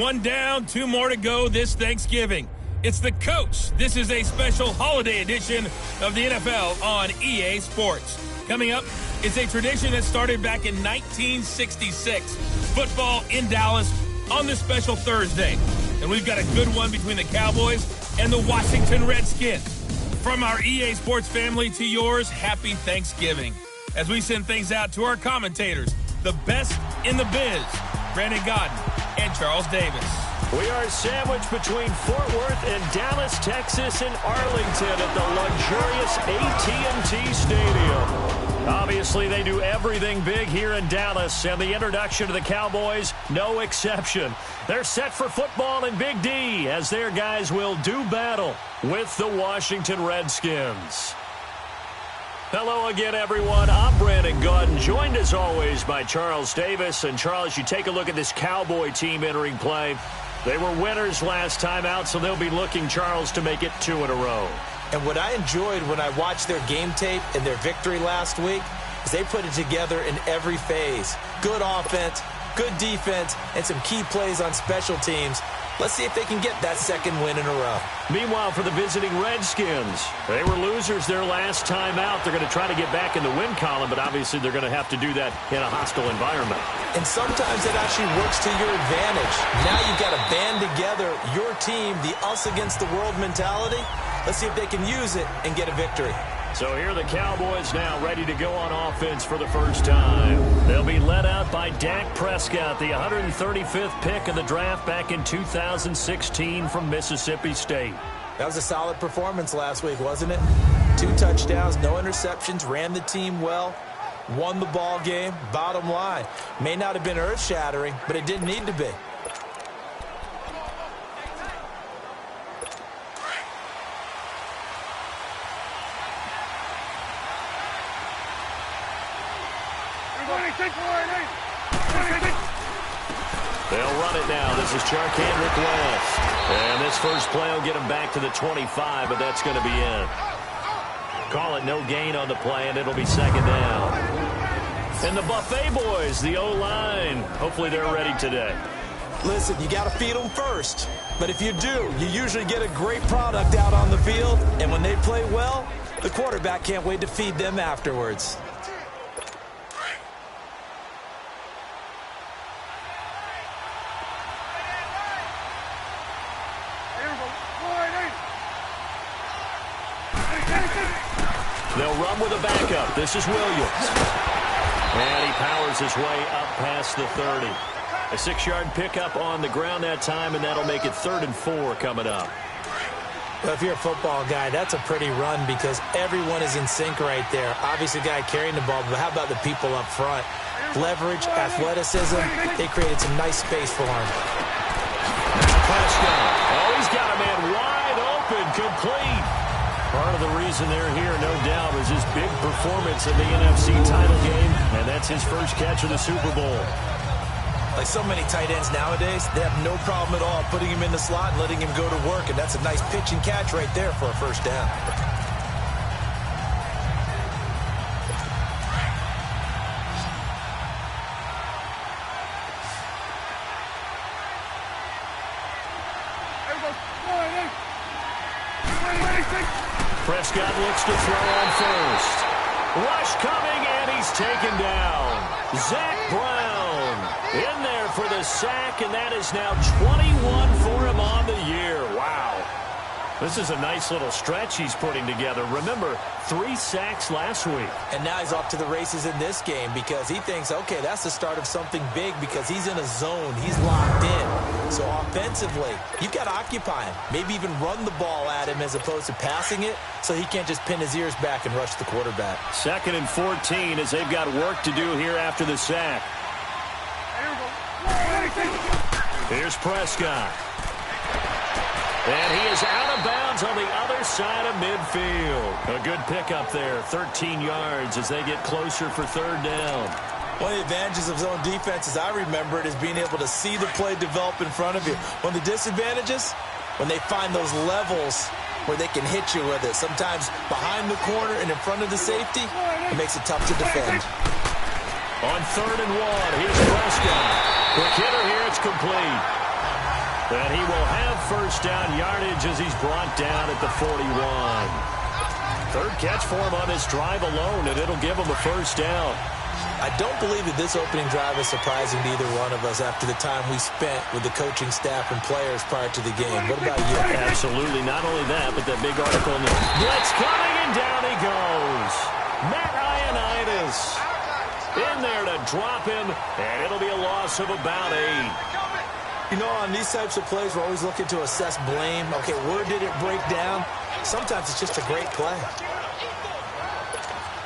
One down, two more to go this Thanksgiving. It's the coach. This is a special holiday edition of the NFL on EA Sports. Coming up, it's a tradition that started back in 1966. Football in Dallas on this special Thursday. And we've got a good one between the Cowboys and the Washington Redskins. From our EA Sports family to yours, happy Thanksgiving. As we send things out to our commentators, the best in the biz, Brandon Godden and Charles Davis. We are sandwiched between Fort Worth and Dallas, Texas, and Arlington at the luxurious AT&T Stadium. Obviously, they do everything big here in Dallas, and the introduction to the Cowboys, no exception. They're set for football in Big D as their guys will do battle with the Washington Redskins. Hello again, everyone. I'm Brandon Godden, joined as always by Charles Davis. And Charles, you take a look at this Cowboy team entering play. They were winners last time out, so they'll be looking, Charles, to make it 2 in a row. And what I enjoyed when I watched their game tape and their victory last week is they put it together in every phase. Good offense, good defense, and some key plays on special teams. Let's see if they can get that second win in a row. Meanwhile, for the visiting Redskins, they were losers their last time out. They're going to try to get back in the win column, but obviously they're going to have to do that in a hostile environment. And sometimes it actually works to your advantage. Now you've got to band together your team, the us against the world mentality. Let's see if they can use it and get a victory. So here are the Cowboys now ready to go on offense for the first time. They'll be led out by Dak Prescott, the 135th pick of the draft back in 2016 from Mississippi State. That was a solid performance last week, wasn't it? 2 touchdowns, no interceptions, ran the team well, won the ball game. Bottom line, may not have been earth-shattering, but it didn't need to be. They'll run it now. This is Charkandrick West. And this first play will get him back to the 25, but that's going to be in. Call it no gain on the play, and it'll be second down. And the Buffet boys, the O-line, hopefully they're ready today. Listen, you got to feed them first. But if you do, you usually get a great product out on the field. And when they play well, the quarterback can't wait to feed them afterwards. They'll run with a backup. This is Williams. And he powers his way up past the 30. A 6-yard pickup on the ground that time, and that'll make it 3rd and 4 coming up. Well, if you're a football guy, that's a pretty run because everyone is in sync right there. Obviously, the guy carrying the ball, but how about the people up front? Leverage, athleticism, they created some nice space for him. Prescott. Oh, he's got a man wide open, complete. Part of the reason they're here, no doubt, was his big performance in the NFC title game, and that's his first catch of the Super Bowl. Like so many tight ends nowadays, they have no problem at all putting him in the slot and letting him go to work, and that's a nice pitch and catch right there for a first down. Prescott looks to throw on first. Rush coming, and he's taken down. Zach Brown in there for the sack, and that is now 21 for him on the year. Wow. This is a nice little stretch he's putting together. Remember, 3 sacks last week. And now he's off to the races in this game because he thinks, okay, that's the start of something big because he's in a zone. He's locked in. So offensively, you've got to occupy him. Maybe even run the ball at him as opposed to passing it so he can't just pin his ears back and rush the quarterback. 2nd and 14 as they've got work to do here after the sack. Here's Prescott. And he is out of bounds on the other side of midfield. A good pickup there, 13 yards as they get closer for 3rd down. One of the advantages of zone defense, as I remember it, is being able to see the play develop in front of you. One of the disadvantages, when they find those levels where they can hit you with it. Sometimes behind the corner and in front of the safety, it makes it tough to defend. On 3rd and 1, here's Prescott. Quick hitter here, it's complete. And he will have first down yardage as he's brought down at the 41. Third catch for him on this drive alone, and it'll give him a first down. I don't believe that this opening drive is surprising to either one of us after the time we spent with the coaching staff and players prior to the game. What about you? Absolutely. Not only that, but that big article in the blitz coming, and down he goes. Matt Ioannidis in there to drop him, and it'll be a loss of about 8. You know, on these types of plays, we're always looking to assess blame. Okay, where did it break down? Sometimes it's just a great play.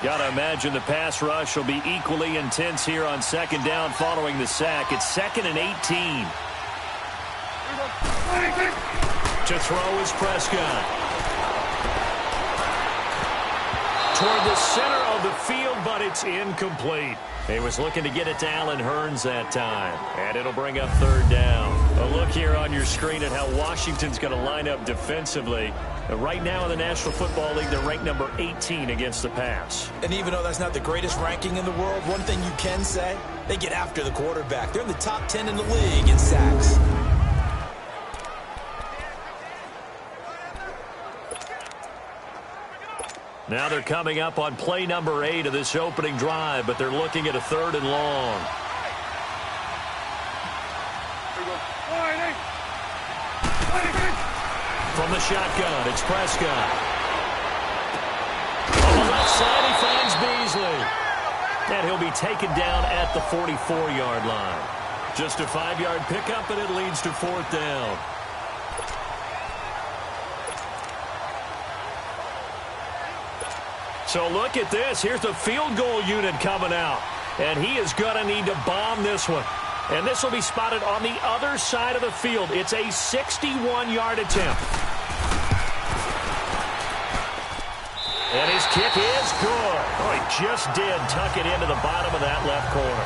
Got to imagine the pass rush will be equally intense here on second down following the sack. It's 2nd and 18. To throw is Prescott. Toward the center of the field, but it's incomplete. He was looking to get it to Allen Hurns that time, and it'll bring up third down. A look here on your screen at how Washington's going to line up defensively. Right now in the National Football League, they're ranked number 18 against the pass. And even though that's not the greatest ranking in the world, one thing you can say, they get after the quarterback. They're in the top 10 in the league in sacks. Now they're coming up on play number 8 of this opening drive, but they're looking at a 3rd and long. From the shotgun, it's Prescott. On the left side, he finds Beasley. And he'll be taken down at the 44-yard line. Just a 5-yard pickup, and it leads to 4th down. So look at this. Here's the field goal unit coming out. And he is going to need to bomb this one. And this will be spotted on the other side of the field. It's a 61-yard attempt. And his kick is good. Oh, he just did tuck it into the bottom of that left corner.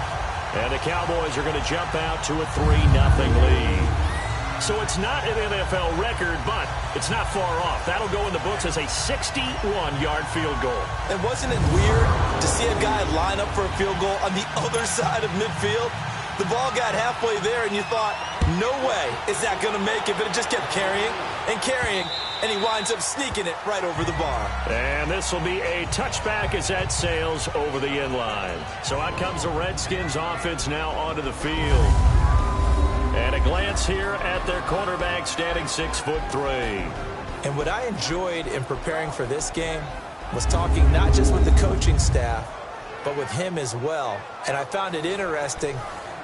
And the Cowboys are going to jump out to a 3-0 lead. So it's not an NFL record, but it's not far off. That'll go in the books as a 61-yard field goal. And wasn't it weird to see a guy line up for a field goal on the other side of midfield? The ball got halfway there, and you thought, no way is that going to make it, but it just kept carrying and carrying, and he winds up sneaking it right over the bar. And this will be a touchback as that sails over the end line. So out comes the Redskins offense now onto the field. And a glance here at their quarterback standing 6'3". And what I enjoyed in preparing for this game was talking not just with the coaching staff, but with him as well. And I found it interesting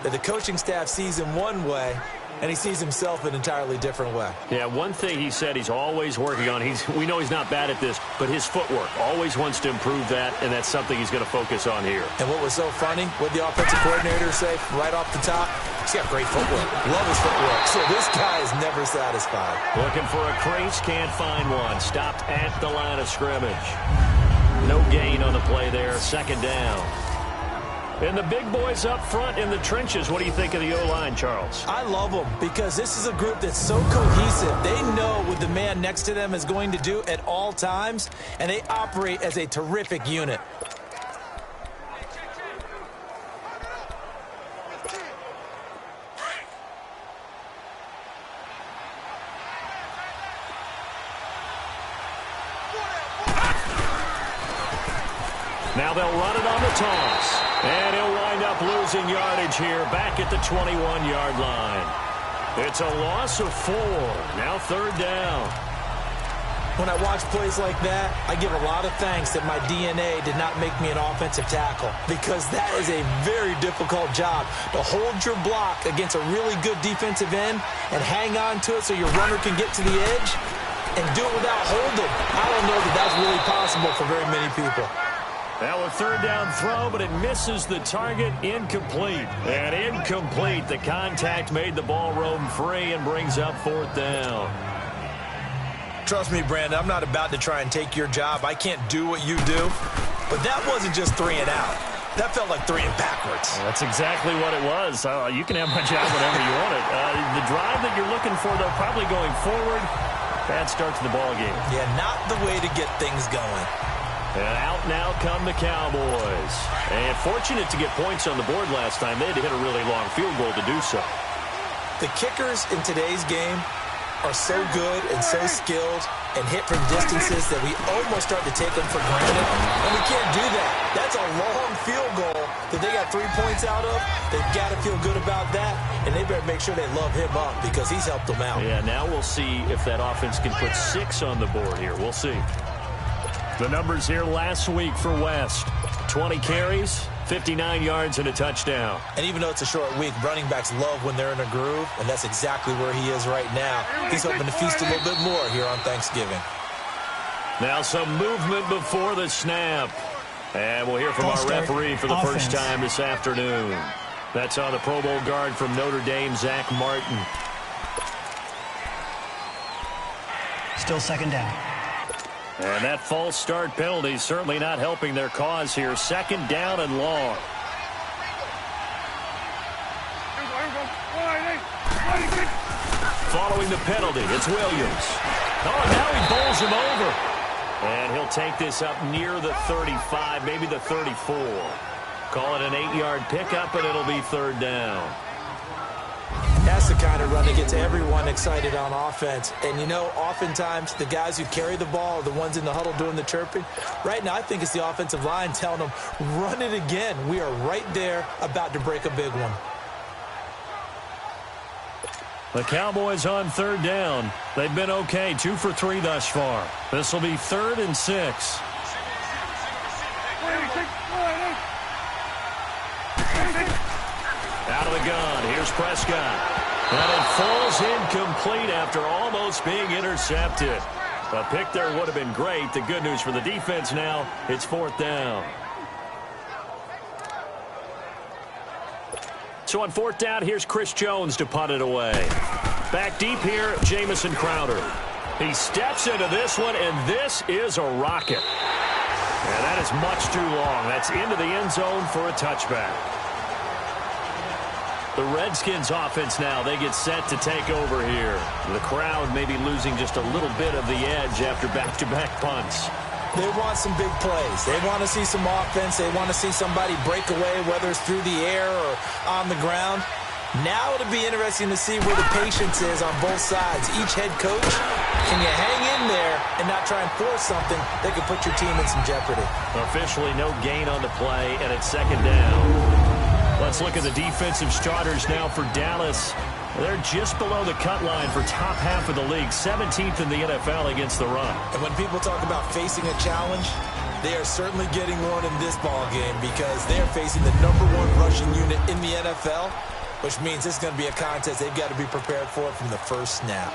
that the coaching staff sees him one way, and he sees himself an entirely different way. Yeah, one thing he said he's always working on, we know he's not bad at this, but his footwork, always wants to improve that, and that's something he's going to focus on here. And what was so funny, what the offensive coordinator say right off the top, he's got great footwork. Love his footwork. So this guy is never satisfied. Looking for a crease, can't find one. Stopped at the line of scrimmage. No gain on the play there, 2nd down. And the big boys up front in the trenches, what do you think of the O-line, Charles? I love them because this is a group that's so cohesive. They know what the man next to them is going to do at all times, and they operate as a terrific unit. Now they'll run it on the toss. And he'll wind up losing yardage here back at the 21-yard line. It's a loss of 4. Now 3rd down. When I watch plays like that, I give a lot of thanks that my DNA did not make me an offensive tackle, because that is a very difficult job to hold your block against a really good defensive end and hang on to it so your runner can get to the edge and do it without holding. I don't know that that's really possible for very many people. Now a 3rd down throw, but it misses the target. Incomplete. And incomplete. The contact made the ball roam free and brings up 4th down. Trust me, Brandon, I'm not about to try and take your job. I can't do what you do. But that wasn't just 3 and out. That felt like 3 and backwards. Well, that's exactly what it was. You can have my job whenever you want it. The drive that you're looking for, though, probably going forward, bad start to the ball game. Yeah, not the way to get things going. And out now come the Cowboys. And fortunate to get points on the board last time. They had to hit a really long field goal to do so. The kickers in today's game are so good and so skilled and hit from distances that we almost start to take them for granted, and we can't do that. That's a long field goal that they got 3 points out of. They've got to feel good about that, and they better make sure they love him up because he's helped them out. Yeah, now we'll see if that offense can put 6 on the board here. We'll see. The numbers here last week for West. 20 carries, 59 yards, and a touchdown. And even though it's a short week, running backs love when they're in a groove, and that's exactly where he is right now. He's hoping to feast a little bit more here on Thanksgiving. Now some movement before the snap. And we'll hear from our referee for the first time this afternoon. That's on the Pro Bowl guard from Notre Dame, Zach Martin. Still second down. And that false start penalty certainly not helping their cause here. Second down and long. Following the penalty, it's Williams. Oh, now he bowls him over. And he'll take this up near the 35, maybe the 34. Call it an 8-yard pickup, and it'll be third down. That's the kind of run that gets everyone excited on offense. And, you know, oftentimes the guys who carry the ball are the ones in the huddle doing the chirping. Right now, I think it's the offensive line telling them, run it again. We are right there about to break a big one. The Cowboys on third down. They've been okay, 2 for 3 thus far. This will be 3rd and 6. Out of the gun, here's Prescott. And it falls incomplete after almost being intercepted. A pick there would have been great. The good news for the defense now, it's 4th down. So on 4th down, here's Chris Jones to punt it away. Back deep here, Jamison Crowder. He steps into this one, and this is a rocket. And that is much too long. That's into the end zone for a touchback. The Redskins offense now, they get set to take over here. The crowd may be losing just a little bit of the edge after back-to-back punts. They want some big plays. They want to see some offense. They want to see somebody break away, whether it's through the air or on the ground. Now it'll be interesting to see where the patience is on both sides. Each head coach, can you hang in there and not try and force something that could put your team in some jeopardy? Officially no gain on the play, and it's second down. Let's look at the defensive starters now for Dallas. They're just below the cut line for top half of the league, 17th in the NFL against the run. And when people talk about facing a challenge, they are certainly getting one in this ball game because they are facing the #1 rushing unit in the NFL, which means it's going to be a contest they've got to be prepared for from the first snap.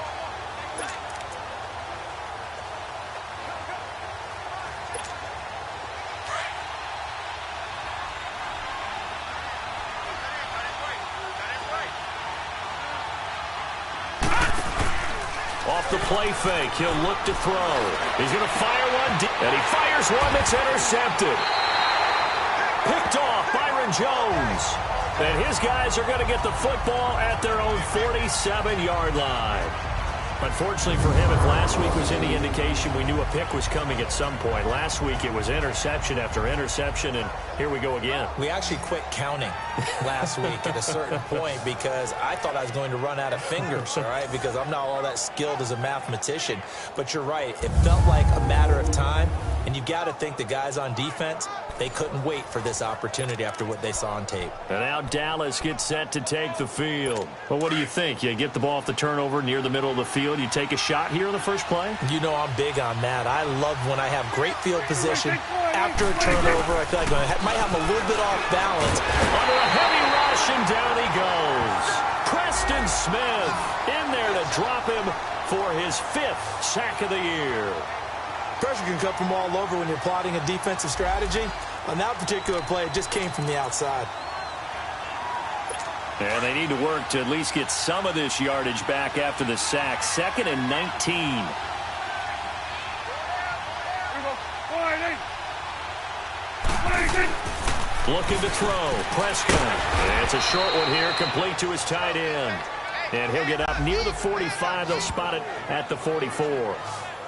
Off the play fake, he'll look to throw. He's going to fire one deep, and he fires one that's intercepted. Picked off Byron Jones. And his guys are going to get the football at their own 47-yard line. Unfortunately for him, if last week was any indication, we knew a pick was coming at some point. Last week it was interception after interception, and here we go again. We actually quit counting last week at a certain point because I thought I was going to run out of fingers, all right, because I'm not all that skilled as a mathematician. But you're right. It felt like a matter of time, and you've got to think the guys on defense, they couldn't wait for this opportunity after what they saw on tape. And now Dallas gets set to take the field. Well, what do you think? You get the ball off the turnover near the middle of the field. You take a shot here on the first play? You know I'm big on that. I love when I have great field position. After a turnover, I feel like I might have a little bit off balance. Under a heavy rush, and down he goes. Preston Smith in there to drop him for his 5th sack of the year. Pressure can come from all over when you're plotting a defensive strategy. On that particular play, it just came from the outside. And they need to work to at least get some of this yardage back after the sack. 2nd and 19. Looking to throw. Prescott. And it's a short one here, complete to his tight end. And he'll get up near the 45. They'll spot it at the 44.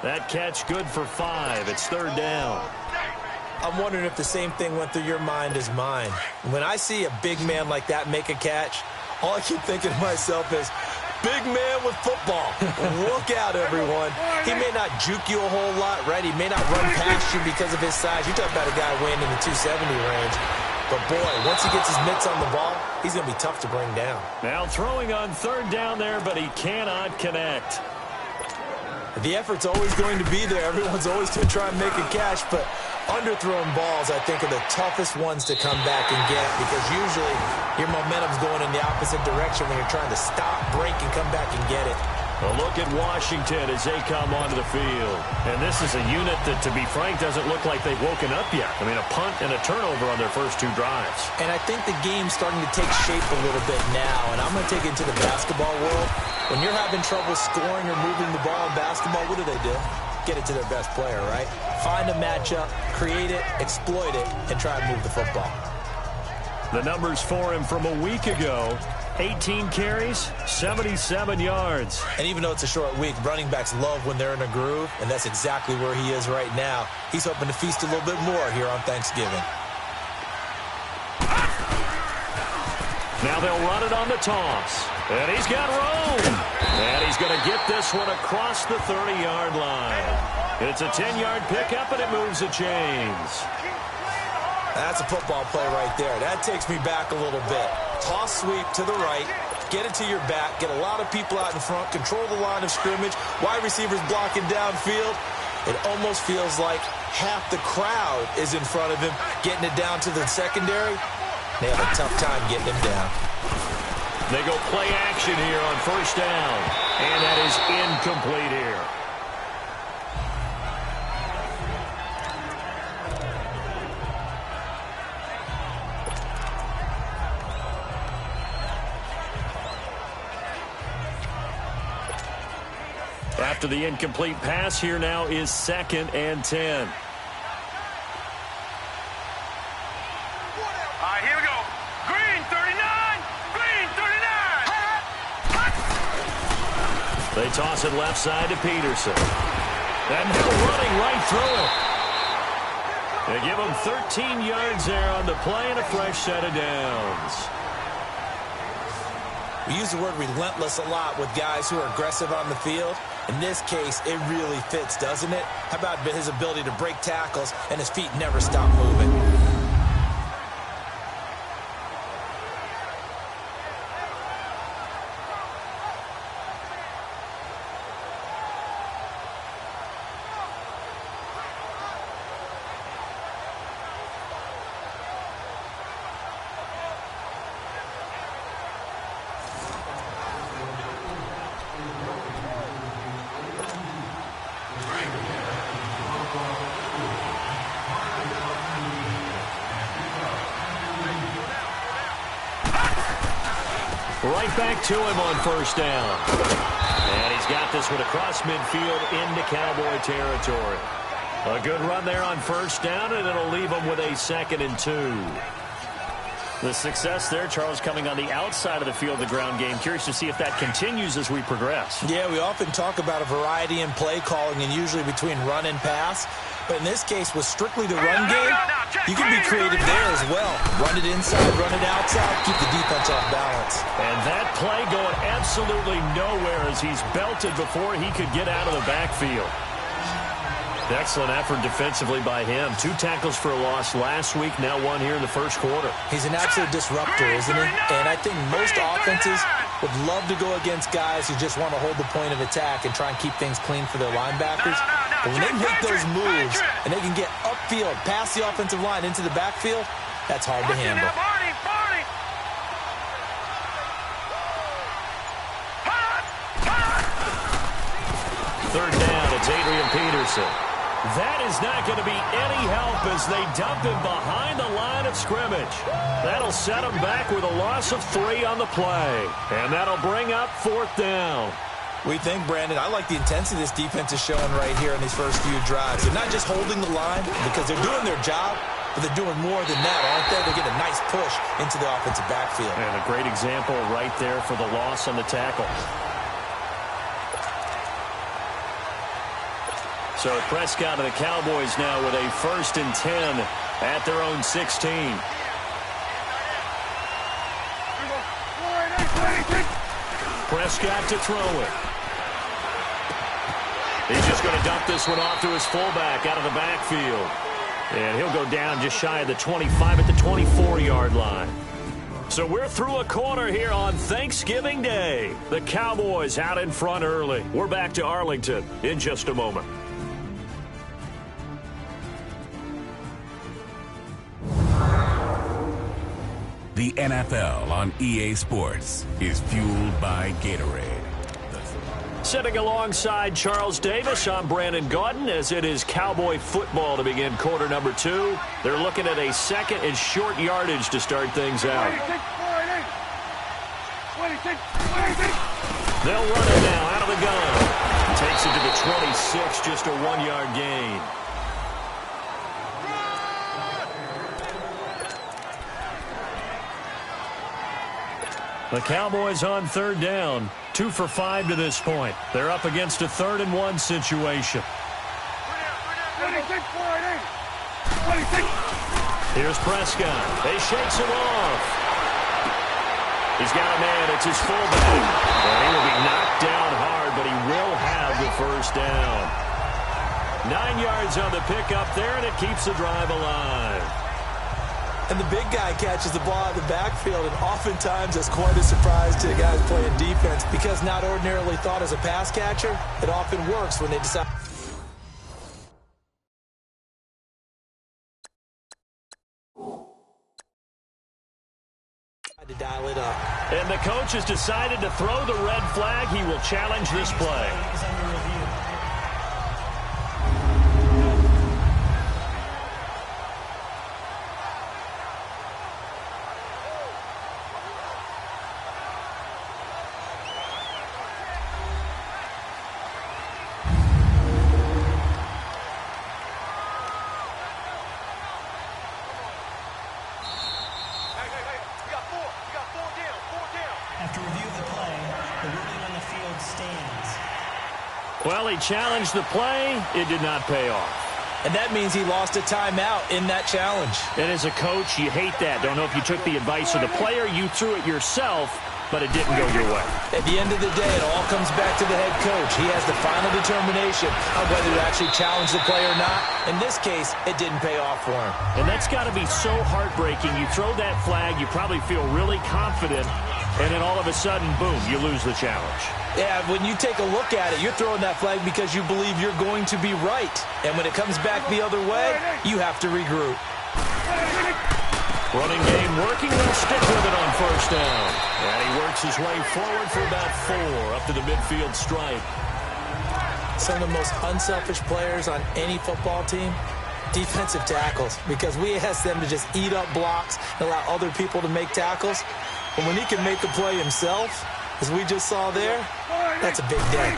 That catch good for 5. It's 3rd down. I'm wondering if the same thing went through your mind as mine. When I see a big man like that make a catch, All I keep thinking to myself is, big man with football. Look out, everyone. He may not juke you a whole lot, right? He may not run past you because of his size. You're talking about a guy weighing in the 270 range. But, boy, once he gets his mitts on the ball, he's going to be tough to bring down. Now throwing on third down there, but he cannot connect. The effort's always going to be there. Everyone's always going to try and make a catch, but underthrown balls, I think, are the toughest ones to come back and get because usually your momentum's going in the opposite direction when you're trying to stop, break, and come back and get it. A look at Washington as they come onto the field. And this is a unit that, to be frank, doesn't look like they've woken up yet. I mean, a punt and a turnover on their first 2 drives. And I think the game's starting to take shape a little bit now, and I'm going to take it into the basketball world. When you're having trouble scoring or moving the ball in basketball, what do? Get it to their best player, right? Find a matchup, create it, exploit it, and try and move the football. The numbers for him from a week ago: 18 carries, 77 yards. And even though it's a short week, running backs love when they're in a groove, and that's exactly where he is right now. He's hoping to feast a little bit more here on Thanksgiving. Now they'll run it on the toss. And he's got room. And he's going to get this one across the 30-yard line. It's a 10-yard pickup, and it moves the chains. That's a football play right there. That takes me back a little bit. Toss sweep to the right. Get it to your back. Get a lot of people out in front. Control the line of scrimmage. Wide receivers blocking downfield. It almost feels like half the crowd is in front of him, getting it down to the secondary. They have a tough time getting him down. They go play action here on first down. And that is incomplete here. After the incomplete pass, here now is 2nd and 10. Here we go. Green 39. Green 39. They toss it left side to Peterson. And they're running right through it. They give him 13 yards there on the play and a fresh set of downs. We use the word relentless a lot with guys who are aggressive on the field. In this case, it really fits, doesn't it? How about his ability to break tackles and his feet never stop moving? Right back to him on first down. And he's got this one across midfield into Cowboy territory. A good run there on first down, and it'll leave him with a 2nd and 2. The success there, Charles, coming on the outside of the field, the ground game. Curious to see if that continues as we progress. Yeah, we often talk about a variety in play calling and usually between run and pass. But in this case, with strictly the run game, you can be creative there as well. Run it inside, run it outside, keep the defense off balance. And that play going absolutely nowhere as he's belted before he could get out of the backfield. Excellent effort defensively by him. 2 tackles for a loss last week, now 1 here in the first quarter. He's an absolute disruptor, isn't he? And I think most offenses would love to go against guys who just want to hold the point of attack and try and keep things clean for their linebackers. But when they make those moves and they can get upfield, past the offensive line into the backfield, that's hard to handle. Third down, it's Adrian Peterson. That is not going to be any help as they dump him behind the line of scrimmage. That'll set him back with a loss of 3 on the play. And that'll bring up 4th down. We think, Brandon, I like the intensity this defense is showing right here in these first few drives. They're not just holding the line because they're doing their job, but they're doing more than that, aren't they? They get a nice push into the offensive backfield. And a great example right there for the loss on the tackle. So Prescott and the Cowboys now with a 1st and 10 at their own 16. Prescott to throw it. He's just going to dump this one off to his fullback out of the backfield. And he'll go down just shy of the 25 at the 24-yard line. So we're through a quarter here on Thanksgiving Day. The Cowboys out in front early. We're back to Arlington in just a moment. The NFL on EA Sports is fueled by Gatorade. Sitting alongside Charles Davis, I'm Brandon Gaudin as it is Cowboy football to begin quarter number 2. They're looking at a second and short yardage to start things out. They'll run it now out of the gun. Takes it to the 26, just a 1-yard gain. The Cowboys on third down. 2 for 5 to this point. They're up against a 3rd and 1 situation. Here's Prescott. He shakes him off. He's got a man. It's his fullback. And he will be knocked down hard, but he will have the first down. 9 yards on the pickup there, and it keeps the drive alive. And the big guy catches the ball out of the backfield, and oftentimes it's quite a surprise to the guys playing defense because not ordinarily thought as a pass catcher, it often works when they decide to dial it up. And the coach has decided to throw the red flag. He will challenge this play. Well, he challenged the play. It did not pay off. And that means he lost a timeout in that challenge. And as a coach, you hate that. Don't know if you took the advice of the player. You threw it yourself, but it didn't go your way. At the end of the day, it all comes back to the head coach. He has the final determination of whether to actually challenge the play or not. In this case, it didn't pay off for him. And that's got to be so heartbreaking. You throw that flag, you probably feel really confident, and then all of a sudden, boom, you lose the challenge. Yeah, when you take a look at it, you're throwing that flag because you believe you're going to be right. And when it comes back the other way, you have to regroup. Running game working. They'll stick with it on first down. And he works his way forward for about 4 up to the midfield stripe. Some of the most unselfish players on any football team, defensive tackles, because we ask them to just eat up blocks and allow other people to make tackles. But when he can make the play himself, as we just saw there, that's a big day.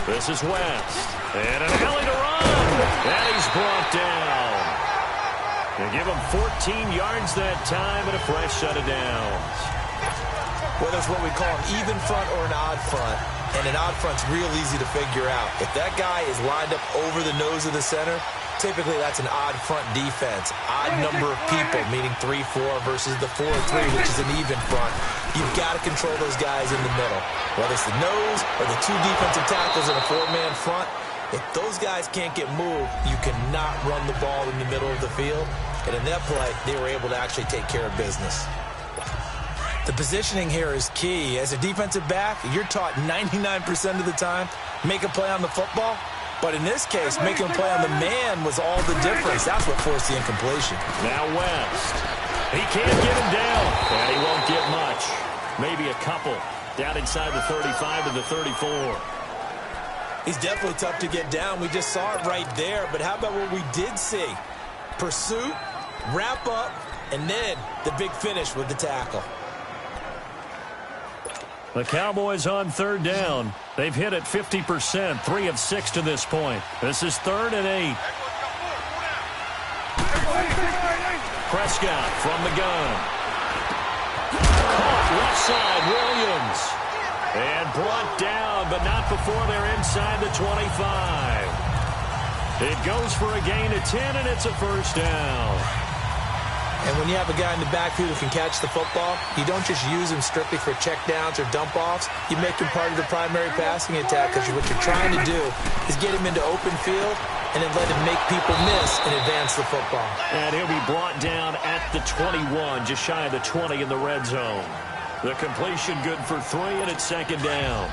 This is West. And an alley to run. And he's brought down. They give him 14 yards that time and a fresh set of downs. Whether it's what we call an even front or an odd front, and an odd front's real easy to figure out. If that guy is lined up over the nose of the center, typically that's an odd front defense. Odd number of people, meaning 3-4 versus the 4-3, which is an even front. You've got to control those guys in the middle. Whether it's the nose or the 2 defensive tackles in a 4-man front, if those guys can't get moved, you cannot run the ball in the middle of the field. And in that play, they were able to actually take care of business. The positioning here is key. As a defensive back, you're taught 99% of the time, make a play on the football. But in this case, making a play on the man was all the difference. That's what forced the incompletion. Now West. He can't get him down. And he won't get much. Maybe a couple. Down inside the 35 to the 34. He's definitely tough to get down. We just saw it right there. But how about what we did see? Pursuit, wrap up, and then the big finish with the tackle. The Cowboys on third down. They've hit it 50%, 3 of 6 to this point. This is 3rd and 8. Prescott from the gun. Caught left side, Williams. And brought down, but not before they're inside the 25. It goes for a gain of 10, and it's a first down. And when you have a guy in the backfield who can catch the football, you don't just use him strictly for checkdowns or dump-offs. You make him part of the primary passing attack because what you're trying to do is get him into open field and then let him make people miss and advance the football. And he'll be brought down at the 21, just shy of the 20 in the red zone. The completion good for 3, and it's second down.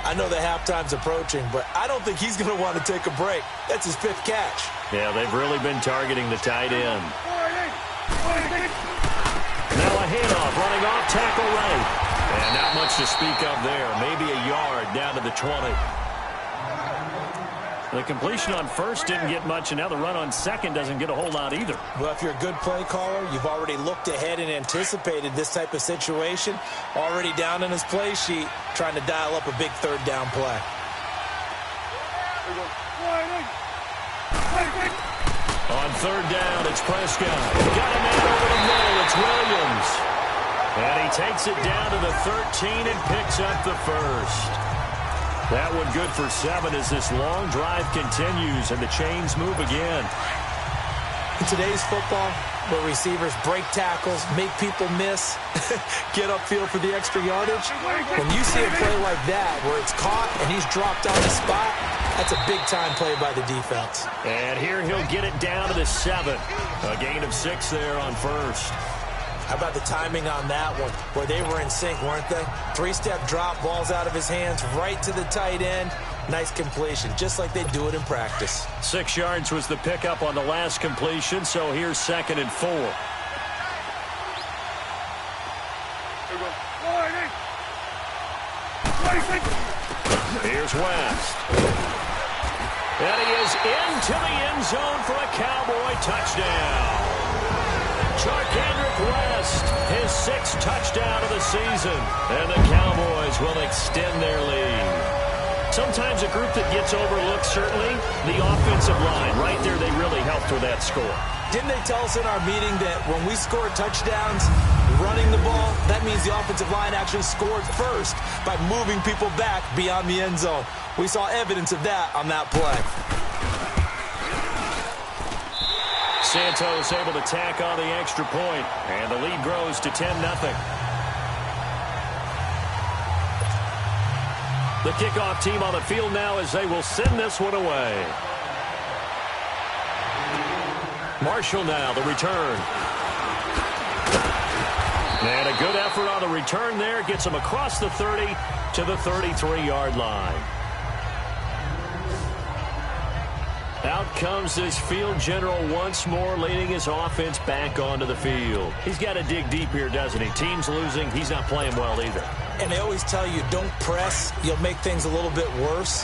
I know the halftime's approaching, but I don't think he's going to want to take a break. That's his 5th catch. Yeah, they've really been targeting the tight end. Now a handoff, running off, tackle right. And not much to speak of there. Maybe a yard down to the 20. The completion on first didn't get much, and now the run on second doesn't get a whole lot either. Well, if you're a good play caller, you've already looked ahead and anticipated this type of situation. Already down in his play sheet, trying to dial up a big 3rd down play. On 3rd down, it's Prescott. Got a man over the middle. It's Williams. And he takes it down to the 13 and picks up the first. That one good for 7 as this long drive continues and the chains move again. In today's football, where receivers break tackles, make people miss, get upfield for the extra yardage, when you see a play like that where it's caught and he's dropped on the spot, that's a big-time play by the defense. And here he'll get it down to the 7. A gain of 6 there on first. How about the timing on that one, where they were in sync, weren't they? 3-step drop, balls out of his hands, right to the tight end. Nice completion, just like they do it in practice. 6 yards was the pickup on the last completion, so here's 2nd and 4. Here's West. And he is into the end zone for a Cowboy touchdown. Charkandrick West, his 6th touchdown of the season. And the Cowboys will extend their lead. Sometimes a group that gets overlooked, certainly, the offensive line. Right there, they really helped with that score. Didn't they tell us in our meeting that when we score touchdowns running the ball, that means the offensive line actually scored first by moving people back beyond the end zone? We saw evidence of that on that play. Santos able to tack on the extra point, and the lead grows to 10-0. The kickoff team on the field now as they will send this one away. Marshall now, the return. And a good effort on the return there. Gets him across the 30 to the 33-yard line. Out comes this field general once more, leading his offense back onto the field. He's got to dig deep here, doesn't he? Team's losing. He's not playing well either. And they always tell you, don't press. You'll make things a little bit worse.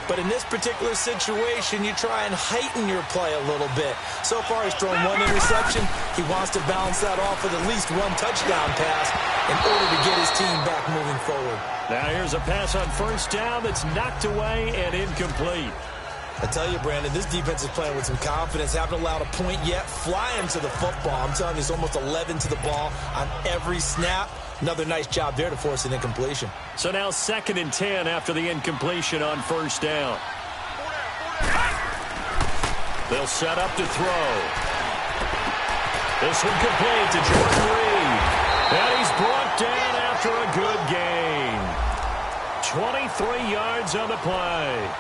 But in this particular situation, you try and heighten your play a little bit. So far, he's thrown 1 interception. He wants to balance that off with at least 1 touchdown pass in order to get his team back moving forward. Now here's a pass on first down that's knocked away and incomplete. I tell you, Brandon, this defense is playing with some confidence. Haven't allowed a point yet. Flying to the football. I'm telling you, it's almost 11 to the ball on every snap. Another nice job there to force an incompletion. So now 2nd and 10 after the incompletion on first down. They'll set up to throw. This one complete to Jordan Reed. And he's brought down after a good gain. 23 yards on the play.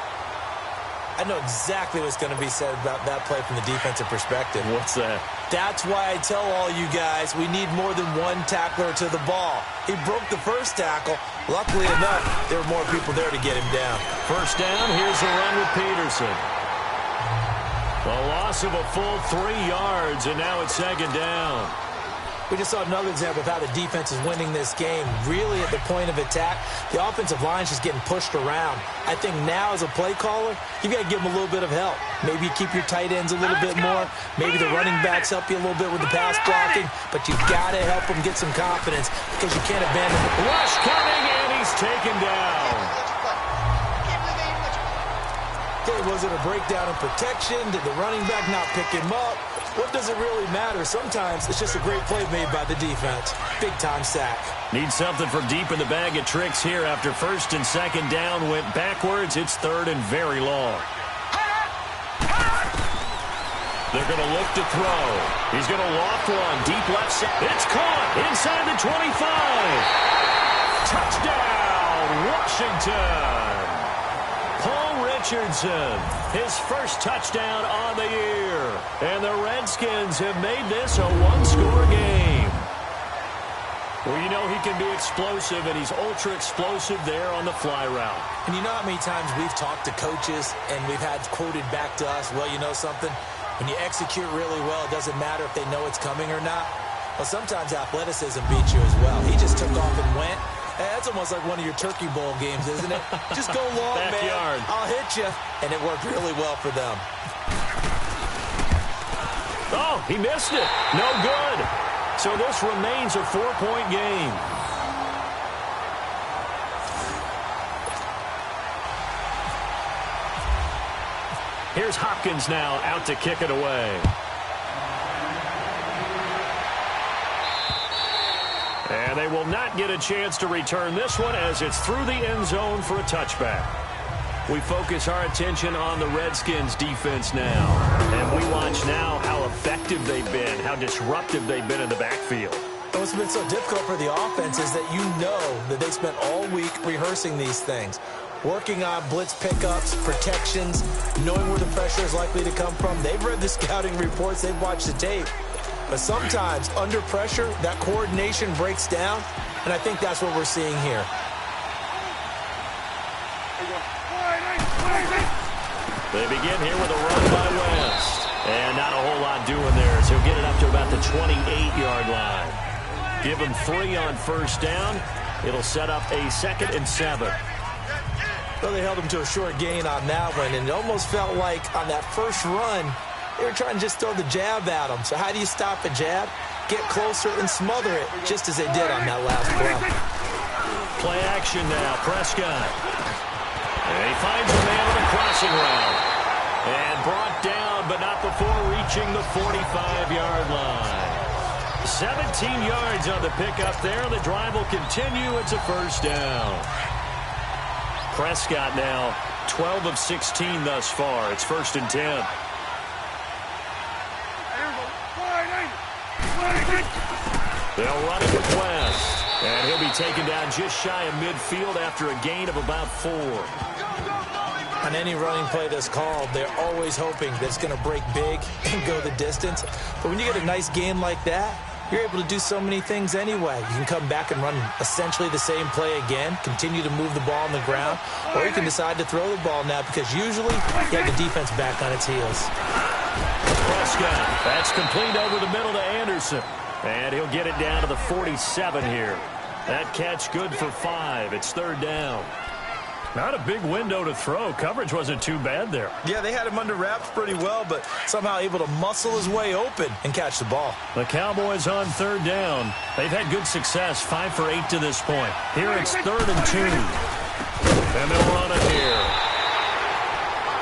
I know exactly what's going to be said about that play from the defensive perspective. What's that? That's why I tell all you guys we need more than 1 tackler to the ball. He broke the first tackle. Luckily enough, there were more people there to get him down. First down, here's a run with Peterson. A loss of a full 3 yards, and now it's 2nd down. We just saw another example of how the defense is winning this game. Really at the point of attack, the offensive line's just getting pushed around. I think now as a play caller, you got to give them a little bit of help. Maybe you keep your tight ends a little bit more. Maybe the running backs help you a little bit with the pass blocking. But you got to help them get some confidence because you can't abandon them. Rush coming, and he's taken down. Okay, was it a breakdown in protection? Did the running back not pick him up? What does it really matter? Sometimes it's just a great play made by the defense. Big-time sack. Need something from deep in the bag of tricks here after 1st and 2nd down went backwards. It's 3rd and very long. They're going to look to throw. He's going to loft one. Deep left side. It's caught inside the 25. Touchdown, Washington. Paul Richardson, his first touchdown on the year. And the Redskins have made this a one-score game. Well, you know he can be explosive, and he's ultra-explosive there on the fly route. And you know how many times we've talked to coaches and we've had quoted back to us, well, you know something? When you execute really well, it doesn't matter if they know it's coming or not. Well, sometimes athleticism beats you as well. He just took off and went. Hey, that's almost like one of your Turkey Bowl games, isn't it? Just go long, Backyard. man. I'll hit you. And it worked really well for them. Oh, he missed it. No good. So this remains a 4-point game. Here's Hopkins now out to kick it away. And they will not get a chance to return this one as it's through the end zone for a touchback. We focus our attention on the Redskins defense now. And we watch now how effective they've been, how disruptive they've been in the backfield. What's been so difficult for the offense is that you know that they spent all week rehearsing these things, working on blitz pickups, protections, knowing where the pressure is likely to come from. They've read the scouting reports. They've watched the tape. But sometimes, under pressure, that coordination breaks down, and I think that's what we're seeing here. They begin here with a run by West. And not a whole lot doing there, so he'll get it up to about the 28-yard line. Give him 3 on first down. It'll set up a 2nd and 7. Well, they held him to a short gain on that one, and it almost felt like on that first run, they were trying to just throw the jab at him. So how do you stop a jab? Get closer and smother it, just as they did on that last play. Play action now, Prescott. And he finds a man on a crossing route. And brought down, but not before reaching the 45-yard line. 17 yards on the pickup there. The drive will continue. It's a first down. Prescott now 12 of 16 thus far. It's 1st and 10. They'll run it with West. And he'll be taken down just shy of midfield after a gain of about 4. On any running play that's called, they're always hoping that it's going to break big and go the distance. But when you get a nice gain like that, you're able to do so many things anyway. You can come back and run essentially the same play again, continue to move the ball on the ground, or you can decide to throw the ball now because usually you have the defense back on its heels. Prescott, that's complete over the middle to Anderson. And he'll get it down to the 47 here. That catch good for 5. It's 3rd down. Not a big window to throw. Coverage wasn't too bad there. Yeah, they had him under wraps pretty well, but somehow able to muscle his way open and catch the ball. The Cowboys on 3rd down. They've had good success, 5 for 8 to this point. Here it's 3rd and 2. And they'll run it here.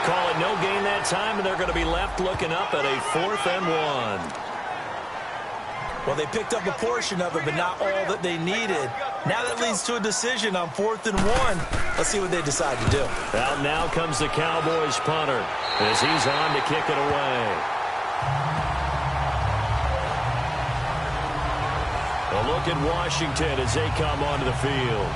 Call it no gain that time, and they're going to be left looking up at a 4th and 1. Well, they picked up a portion of it, but not all that they needed. Now that leads to a decision on 4th and 1. Let's see what they decide to do. Out now comes the Cowboys punter as he's on to kick it away. A look at Washington as they come onto the field.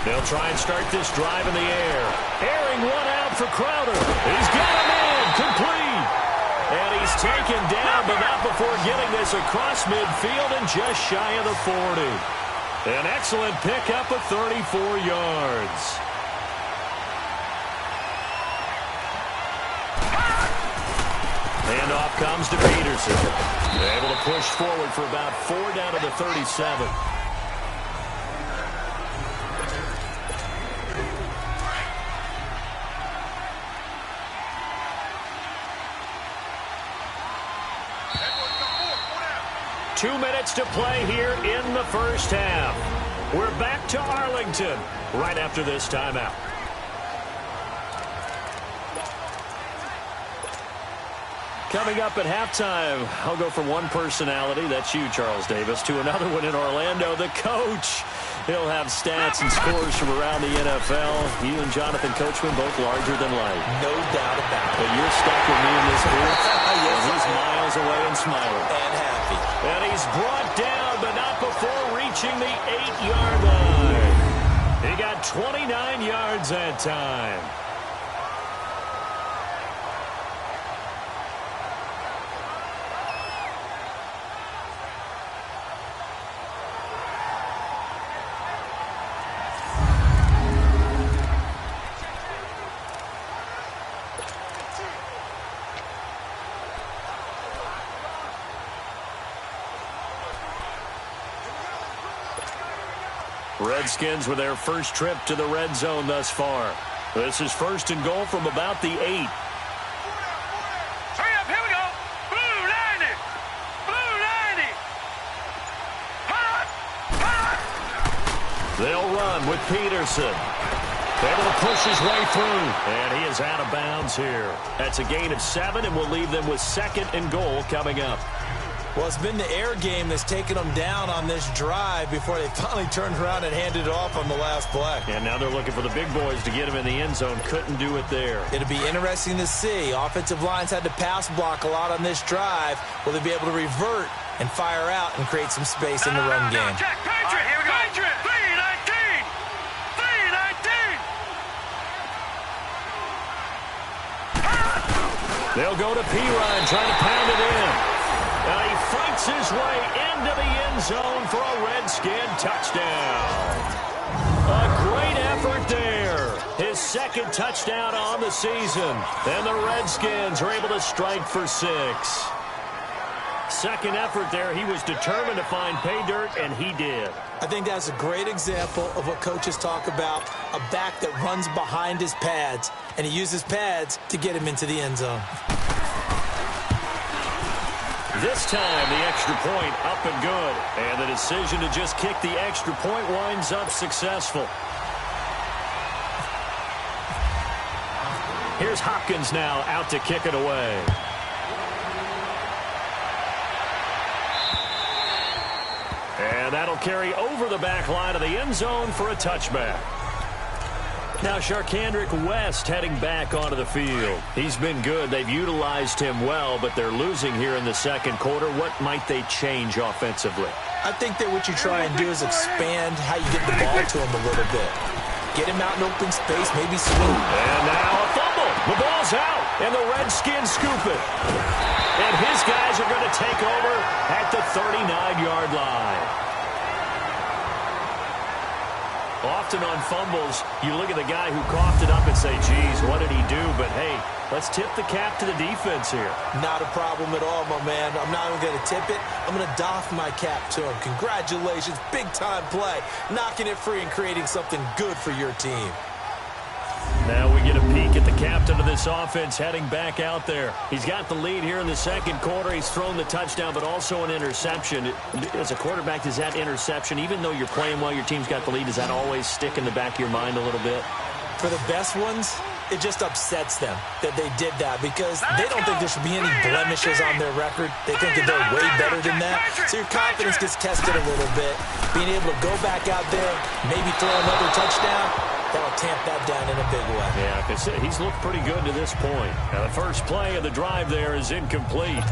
They'll try and start this drive in the air. Airing one out for Crowder. He's got him in. Complete. And he's taken down, but not before getting this across midfield and just shy of the 40. An excellent pickup of 34 yards. Handoff comes to Peterson. Able to push forward for about 4 down to the 37. Two minutes to play here in the first half. We're back to Arlington right after this timeout. Coming up at halftime, I'll go from one personality, that's you, Charles Davis, to another one in Orlando, the coach. He'll have stats and scores from around the NFL. You and Jonathan Coachman both larger than life. No doubt about it. But you're stuck with me in this booth. Yes, and he's miles away and smiling. And happy. And he's brought down, but not before reaching the 8-yard line. He got 29 yards that time. Redskins with their first trip to the red zone thus far. This is 1st and goal from about the 8. Hurry up, here we go. Blue 90. Blue 90. Hot. They'll run with Peterson. Able to push his way through. And he is out of bounds here. That's a gain of 7, and will leave them with 2nd and goal coming up. Well, it's been the air game that's taken them down on this drive before they finally turned around and handed it off on the last play. And now they're looking for the big boys to get him in the end zone. Couldn't do it there. It'll be interesting to see. Offensive lines had to pass block a lot on this drive. Will they be able to revert and fire out and create some space in the run game? Check, Patriot, here we go. Patriot, 319. 319. They'll go to P-Ryan, trying to pound it in. And he fights his way into the end zone for a Redskin touchdown. A great effort there. His 2nd touchdown on the season. And the Redskins are able to strike for 6. 2nd effort there. He was determined to find pay dirt, and he did. I think that's a great example of what coaches talk about, a back that runs behind his pads, and he uses pads to get him into the end zone. This time, the extra point up and good. And the decision to just kick the extra point winds up successful. Here's Hopkins now out to kick it away. And that'll carry over the back line of the end zone for a touchback. Now Sharkandrick West heading back onto the field. He's been good. They've utilized him well, but they're losing here in the 2nd quarter. What might they change offensively? I think that what you try and do is expand how you get the ball to him a little bit. Get him out in open space, maybe swing. And now a fumble. The ball's out, and the Redskins scoop it. And his guys are going to take over at the 39-yard line. Often on fumbles, you look at the guy who coughed it up and say, geez, what did he do? But, hey, let's tip the cap to the defense here. Not a problem at all, my man. I'm not even going to tip it. I'm going to doff my cap to him. Congratulations. Big-time play. Knocking it free and creating something good for your team. Now we get a peek at the captain of this offense heading back out there. He's got the lead here in the 2nd quarter. He's thrown the touchdown, but also an interception. As a quarterback, does that interception, even though you're playing well, your team's got the lead, does that always stick in the back of your mind a little bit? For the best ones, it just upsets them that they did that because they don't think there should be any blemishes on their record. They think that they're way better than that. So your confidence gets tested a little bit. Being able to go back out there, maybe throw another touchdown, that'll tamp that down in a big way. Yeah, because he's looked pretty good to this point. Now, the first play of the drive there is incomplete.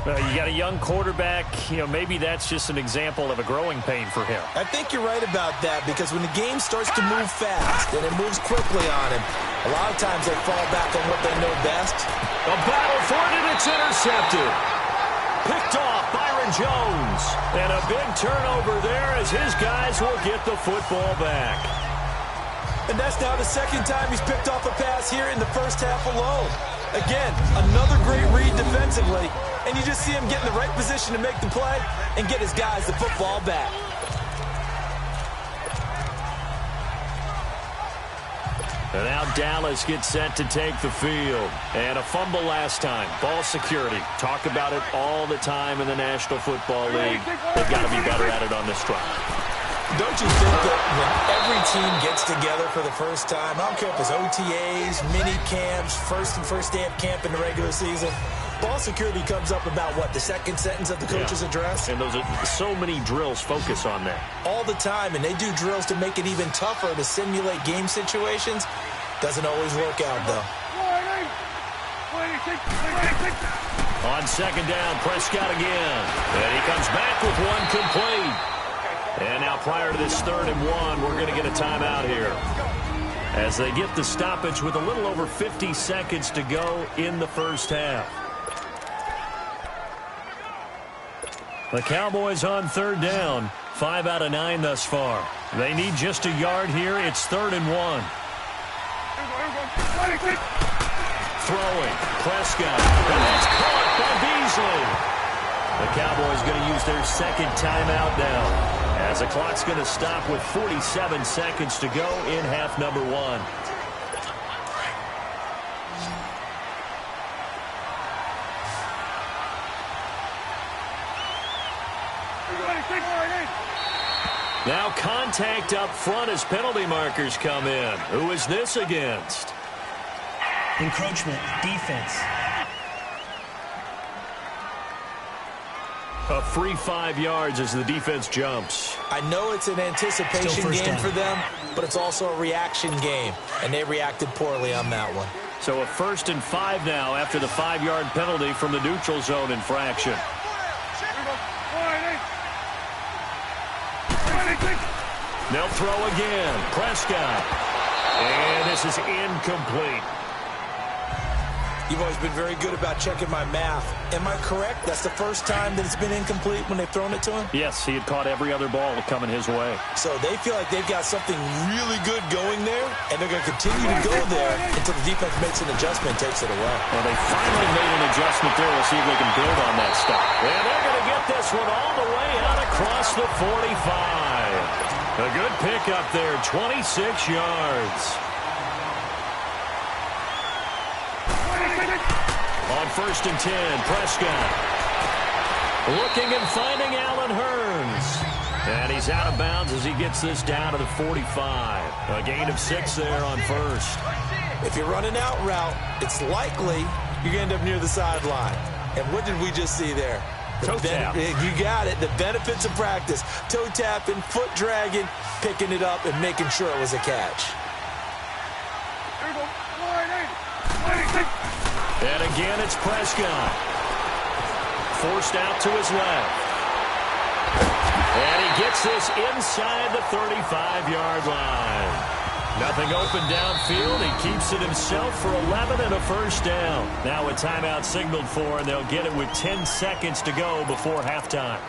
You got a young quarterback. Maybe that's just an example of a growing pain for him. I think you're right about that because when the game starts to move fast and it moves quickly on him, a lot of times they fall back on what they know best. A battle for it, and it's intercepted. Picked off Byron Jones. And a big turnover there as his guys will get the football back. And that's now the 2nd time he's picked off a pass here in the first half alone. Again, another great read defensively, and you just see him get in the right position to make the play and get his guys the football back. And now Dallas gets set to take the field. And a fumble last time. Ball security. Talk about it all the time in the National Football League. They've got to be better at it on this drive. Don't you think that when every team gets together for the first time, I don't care if it's OTAs, mini camps, first day of camp in the regular season, Ball security comes up about, what, the second sentence of the coach's address? And those are so many drills focus on that. All the time, and they do drills to make it even tougher to simulate game situations. Doesn't always work out, though. On second down, Prescott again. And he comes back with one complete. And now prior to this 3rd and 1, we're going to get a timeout here, as they get the stoppage with a little over 50 seconds to go in the first half. The Cowboys on 3rd down, 5 out of 9 thus far. They need just a yard here. It's 3rd and 1. Throwing, Prescott, and that's caught by Beasley. The Cowboys going to use their second timeout now, as the clock's going to stop with 47 seconds to go in half number 1. Now contact up front as penalty markers come in. Who is this against? Encroachment, defense. A free 5 yards as the defense jumps. I know it's an anticipation game for them, but it's also a reaction game, and they reacted poorly on that one. So a 1st and 5 now after the 5-yard penalty from the neutral zone infraction. They'll throw again. Prescott. And this is incomplete. You've always been very good about checking my math. Am I correct? That's the first time that it's been incomplete when they've thrown it to him? Yes, he had caught every other ball coming his way. So they feel like they've got something really good going there, and they're going to continue to go there until the defense makes an adjustment and takes it away. Well, they finally made an adjustment there. We'll see if they can build on that stop. And they're going to get this one all the way out across the 45. A good pickup there, 26 yards. On 1st and 10, Prescott looking and finding Allen Hurns. And he's out of bounds as he gets this down to the 45. A gain of 6 there on 1st. If you're running out route, it's likely you're going to end up near the sideline. And what did we just see there? Toe tap. You got it. The benefits of practice. Toe tapping, foot dragging, picking it up, and making sure it was a catch. And again, it's Prescott. Forced out to his left. And he gets this inside the 35-yard line. Nothing open downfield. He keeps it himself for 11 and a first down. Now a timeout signaled for, and they'll get it with 10 seconds to go before halftime.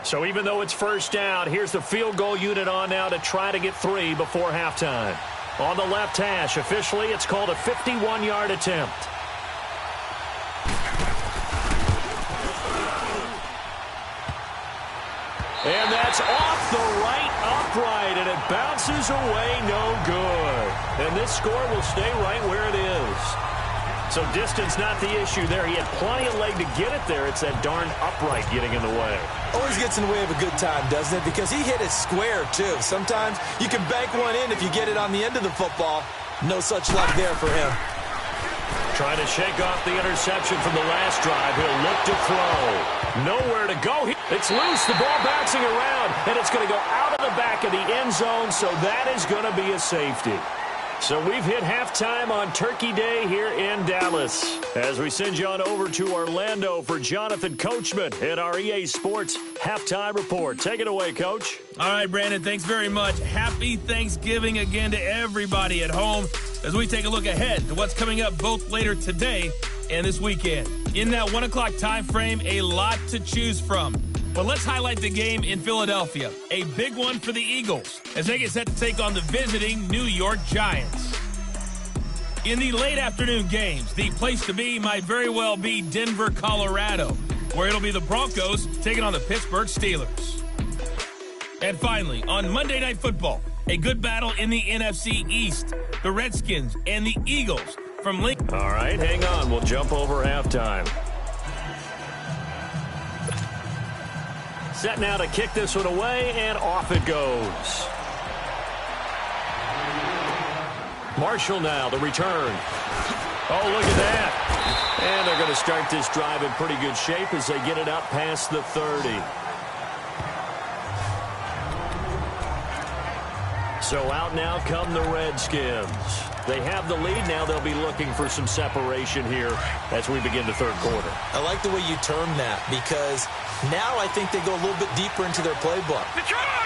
So even though it's first down, here's the field goal unit on now to try to get 3 before halftime. On the left hash, officially, it's called a 51-yard attempt. And that's off the right upright, and it bounces away no good. And this score will stay right where it is. So distance not the issue there. He had plenty of leg to get it there. It's that darn upright getting in the way. Always gets in the way of a good time, doesn't it? Because he hit it square, too. Sometimes you can bank one in if you get it on the end of the football. No such luck there for him. Trying to shake off the interception from the last drive. He'll look to throw. Nowhere to go. It's loose. The ball bouncing around, and it's going to go out of the back of the end zone, so that is going to be a safety. So we've hit halftime on Turkey Day here in Dallas. As we send you on over to Orlando for Jonathan Coachman at our EA Sports Halftime Report. Take it away, Coach. All right, Brandon, thanks very much. Happy Thanksgiving again to everybody at home as we take a look ahead to what's coming up both later today and this weekend. In that 1 o'clock time frame, a lot to choose from. But let's highlight the game in Philadelphia. A big one for the Eagles as they get set to take on the visiting New York Giants. In the late afternoon games, the place to be might very well be Denver, Colorado, where it'll be the Broncos taking on the Pittsburgh Steelers. And finally, on Monday Night Football, a good battle in the NFC East. The Redskins and the Eagles from Lincoln. All right, hang on. We'll jump over halftime. Set now to kick this one away, and off it goes. Marshall now, the return. Oh, look at that. And they're going to start this drive in pretty good shape as they get it up past the 30. So out now come the Redskins. They have the lead. Now they'll be looking for some separation here as we begin the third quarter. I like the way you term that because now I think they go a little bit deeper into their playbook.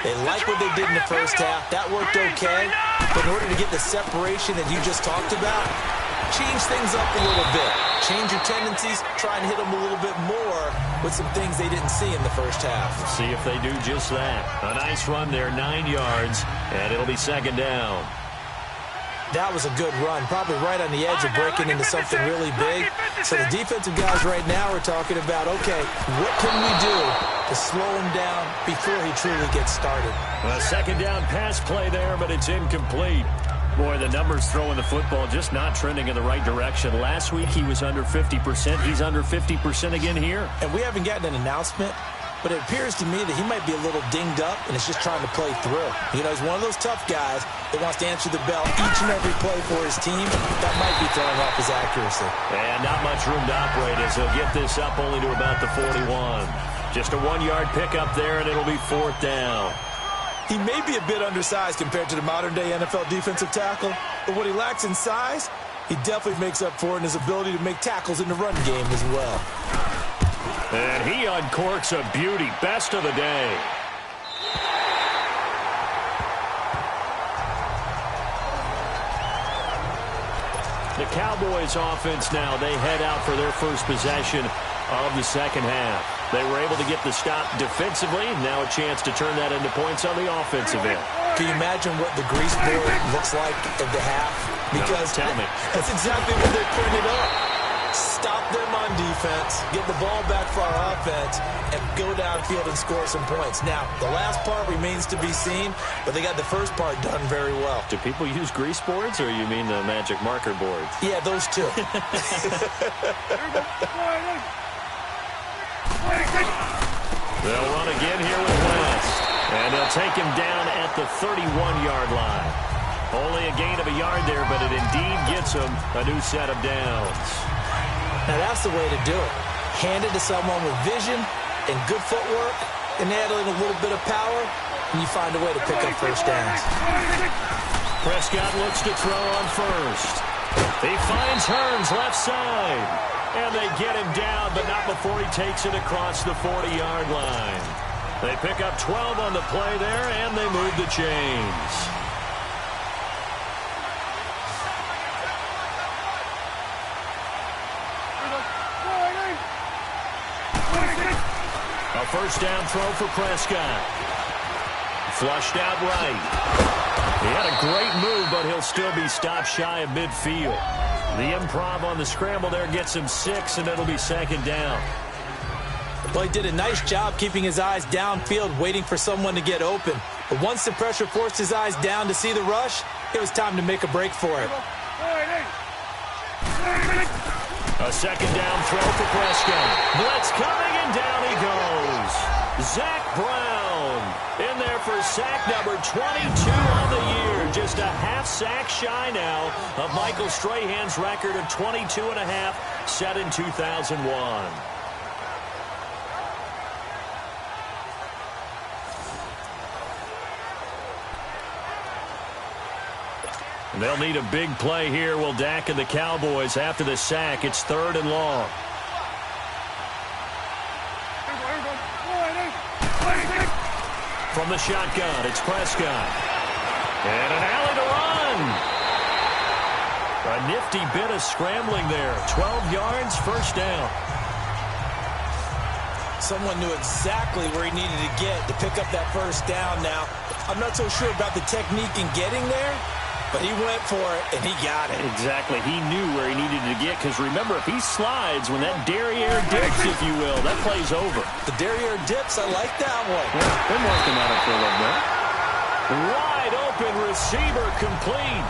They like what they did in the first half. That worked okay. But in order to get the separation that you just talked about, change things up a little bit. Change your tendencies. Try and hit them a little bit more with some things they didn't see in the first half. See if they do just that. A nice run there, 9 yards, and it'll be second down. That was a good run, probably right on the edge of breaking into something really big. So the defensive guys right now are talking about, okay, what can we do to slow him down before he truly gets started? A second down pass play there, but it's incomplete. Boy, the numbers throwing the football just not trending in the right direction. Last week he was under 50%. He's under 50% again here. And we haven't gotten an announcement, but it appears to me that he might be a little dinged up and is just trying to play through. You know, he's one of those tough guys that wants to answer the bell each and every play for his team. That might be throwing off his accuracy. And not much room to operate as he'll get this up only to about the 41. Just a 1-yard pickup there, and it'll be fourth down. He may be a bit undersized compared to the modern-day NFL defensive tackle, but what he lacks in size, he definitely makes up for it in his ability to make tackles in the run game as well. And he uncorks a beauty. Best of the day. The Cowboys offense now, they head out for their first possession of the second half. They were able to get the stop defensively. Now a chance to turn that into points on the offensive end. Can you imagine what the grease board looks like at the half? Because no, tell me. That's exactly what they printed up. Stop them on defense, get the ball back for our offense, and go downfield and score some points. Now, the last part remains to be seen, but they got the first part done very well. Do people use grease boards, or you mean the magic marker boards? Yeah, those two. They'll run again here with West. And they'll take him down at the 31-yard line. Only a gain of a yard there, but it indeed gets him a new set of downs. Now that's the way to do it. Hand it to someone with vision and good footwork, and add in a little bit of power, and you find a way to pick up first downs. Prescott looks to throw on first. He finds Hearns left side. And they get him down, but not before he takes it across the 40-yard line. They pick up 12 on the play there, and they move the chains. A first down throw for Prescott. Flushed out right. He had a great move, but he'll still be stopped shy of midfield. The improv on the scramble there gets him 6, and it'll be second down. Well, he did a nice job keeping his eyes downfield, waiting for someone to get open. But once the pressure forced his eyes down to see the rush, it was time to make a break for it. A second down throw for Prescott. Blitz coming, and down he goes. Zach Brown in there for sack number 22 on the year. Just a half sack shy now of Michael Strahan's record of 22.5 set in 2001. They'll need a big play here, will Dak and the Cowboys after the sack. It's third and long. From the shotgun, it's Prescott. And an alley to run. A nifty bit of scrambling there. 12 yards, first down. Someone knew exactly where he needed to get to pick up that first down. Now, I'm not so sure about the technique in getting there, but he went for it, and he got it. Exactly. He knew where he needed to get, because remember, if he slides, when that derriere dips, if you will, that play's over. The derriere dips, I like that one. Yeah, been working on it for a little bit. Wide open receiver complete.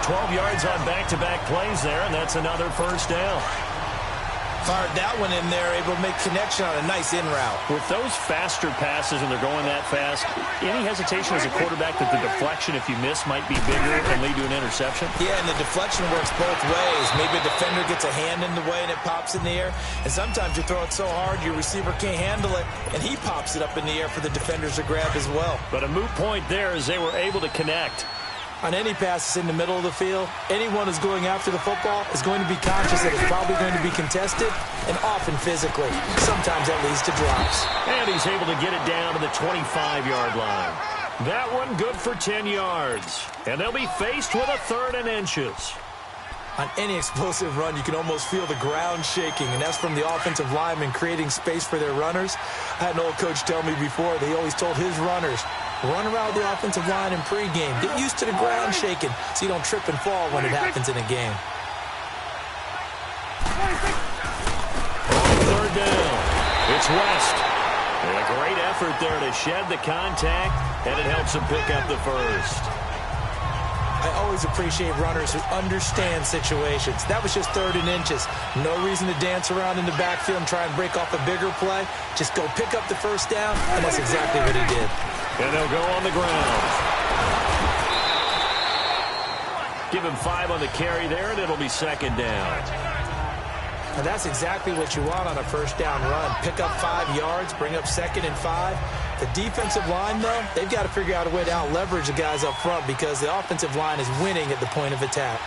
12 yards on back-to-back plays there, and that's another first down. Fired that one in there, able to make connection on a nice in route. With those faster passes and they're going that fast, any hesitation as a quarterback that the deflection, if you miss, might be bigger and lead to an interception? Yeah, and the deflection works both ways. Maybe a defender gets a hand in the way and it pops in the air. And sometimes you throw it so hard your receiver can't handle it, and he pops it up in the air for the defenders to grab as well. But a moot point there as they were able to connect. On any passes in the middle of the field, anyone who's going after the football is going to be conscious that it's probably going to be contested and often physically. Sometimes that leads to drops. And he's able to get it down to the 25-yard line. That one good for 10 yards. And they'll be faced with a 3rd and inches. On any explosive run, you can almost feel the ground shaking, and that's from the offensive linemen creating space for their runners. I had an old coach tell me before, they always told his runners, run around the offensive line in pregame. Get used to the ground shaking so you don't trip and fall when it happens in a game. 3rd down. It's West. And a great effort there to shed the contact, and it helps him pick up the first. I always appreciate runners who understand situations. That was just 3rd and inches. No reason to dance around in the backfield and try and break off a bigger play. Just go pick up the first down, and that's exactly what he did. And they'll go on the ground. Give him 5 on the carry there, and it'll be 2nd down. And that's exactly what you want on a first down run. Pick up 5 yards, bring up 2nd and 5. The defensive line, though, they've got to figure out a way to out-leverage the guys up front because the offensive line is winning at the point of attack.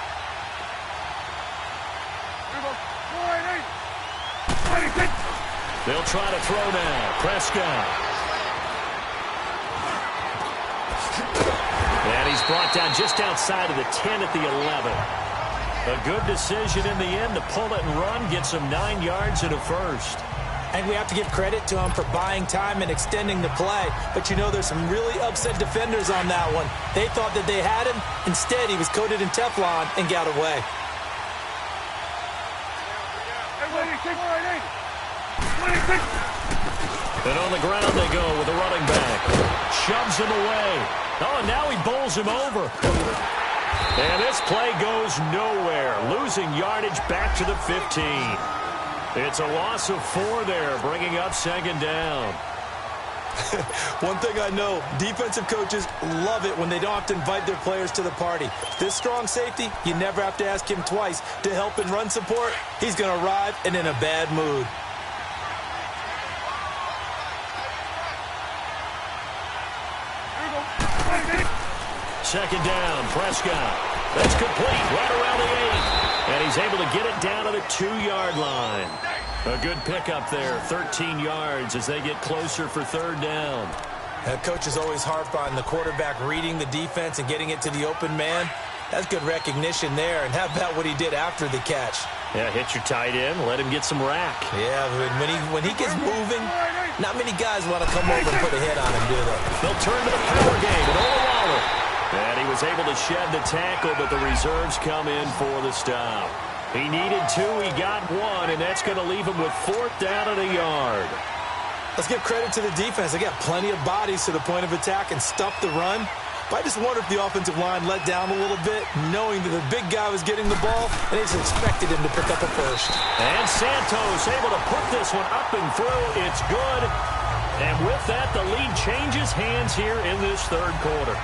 They'll try to throw now. Prescott. And he's brought down just outside of the 10 at the 11. A good decision in the end to pull it and run, get some 9 yards and a first. And we have to give credit to him for buying time and extending the play. But you know, there's some really upset defenders on that one. They thought that they had him. Instead, he was coated in Teflon and got away. And on the ground they go with the running back. Shoves him away. Oh, and now he bowls him over. And this play goes nowhere. Losing yardage back to the 15. It's a loss of 4 there, bringing up 2nd down. One thing I know, defensive coaches love it when they don't have to invite their players to the party. This strong safety, you never have to ask him twice to help in run support. He's going to arrive and in a bad mood. Second down, Prescott. That's complete right around the 8. And he's able to get it down to the 2-yard line. A good pickup there, 13 yards as they get closer for 3rd down. Coach is always harp on the quarterback reading the defense and getting it to the open man. That's good recognition there. And how about what he did after the catch? Yeah, hit your tight end, let him get some rack. Yeah, when he gets moving, not many guys want to come over and put a hit on him, do they? They'll turn to the power game with Olawale. And he was able to shed the tackle, but the reserves come in for the stop. He needed 2, he got 1, and that's going to leave him with 4th down at a yard. Let's give credit to the defense. They got plenty of bodies to the point of attack and stuffed the run. But I just wonder if the offensive line let down a little bit, knowing that the big guy was getting the ball, and they just expected him to pick up a first. And Santos able to put this one up and through. It's good. And with that, the lead changes hands here in this 3rd quarter.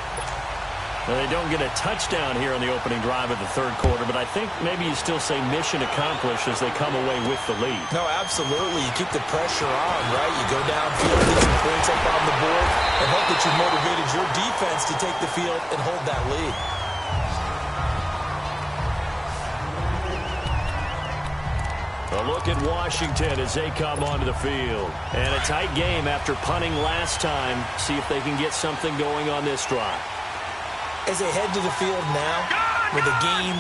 Now, they don't get a touchdown here on the opening drive of the 3rd quarter, but I think maybe you still say mission accomplished as they come away with the lead. No, absolutely. You keep the pressure on, right? You go downfield, get some points up on the board, and hope that you've motivated your defense to take the field and hold that lead. A look at Washington as they come onto the field. And a tight game after punting last time. See if they can get something going on this drive. As they head to the field now, with the game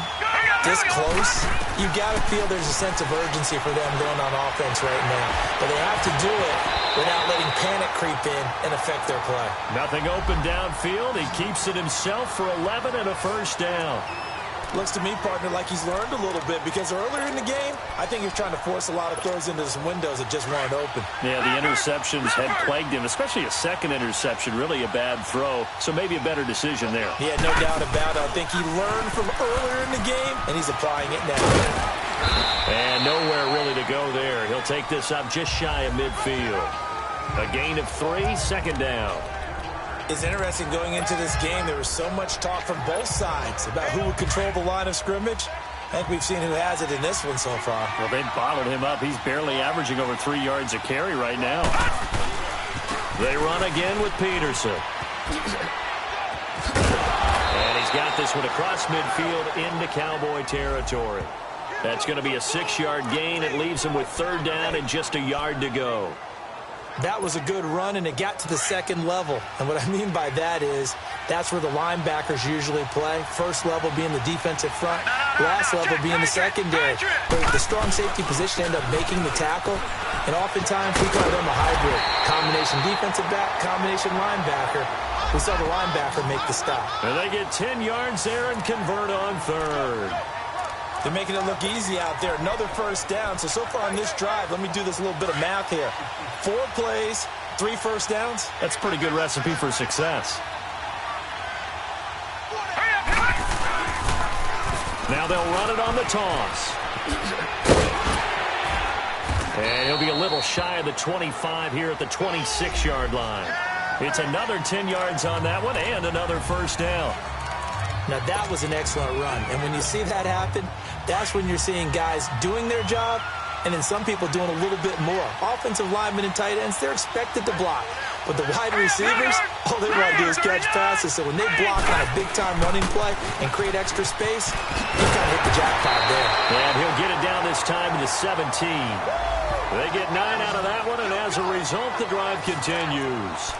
this close, you got to feel there's a sense of urgency for them going on offense right now. But they have to do it without letting panic creep in and affect their play. Nothing open downfield. He keeps it himself for 11 and a first down. Looks to me, partner, like he's learned a little bit because earlier in the game, I think he was trying to force a lot of throws into some windows that just weren't open. Yeah, the interceptions had plagued him, especially a second interception, really a bad throw. So maybe a better decision there. Yeah, no doubt about it. I think he learned from earlier in the game, and he's applying it now. And nowhere really to go there. He'll take this up just shy of midfield. A gain of 3, second down. It's interesting going into this game. There was so much talk from both sides about who would control the line of scrimmage. I think we've seen who has it in this one so far. Well, they've bottled him up. He's barely averaging over 3 yards a carry right now. They run again with Peterson. And he's got this one across midfield into Cowboy territory. That's going to be a 6-yard gain. It leaves him with third down and just a yard to go. That was a good run, and it got to the second level. And what I mean by that is that's where the linebackers usually play. First level being the defensive front, last level being the secondary. But the strong safety position end up making the tackle, and oftentimes we call them a hybrid. Combination defensive back, combination linebacker. We saw the linebacker make the stop. And they get 10 yards there and convert on third. They're making it look easy out there. Another first down. So far on this drive, let me do this little bit of math here. 4 plays, 3 first downs. That's a pretty good recipe for success. Now they'll run it on the toss. And he'll be a little shy of the 25 here at the 26-yard line. It's another 10 yards on that one and another first down. Now, that was an excellent run. And when you see that happen, that's when you're seeing guys doing their job and then some people doing a little bit more. Offensive linemen and tight ends, they're expected to block. But the wide receivers, all they want to do is catch passes. So when they block on a big-time running play and create extra space, you kind of hit the jackpot there. And he'll get it down this time to the 17. They get 9 out of that one, and as a result, the drive continues.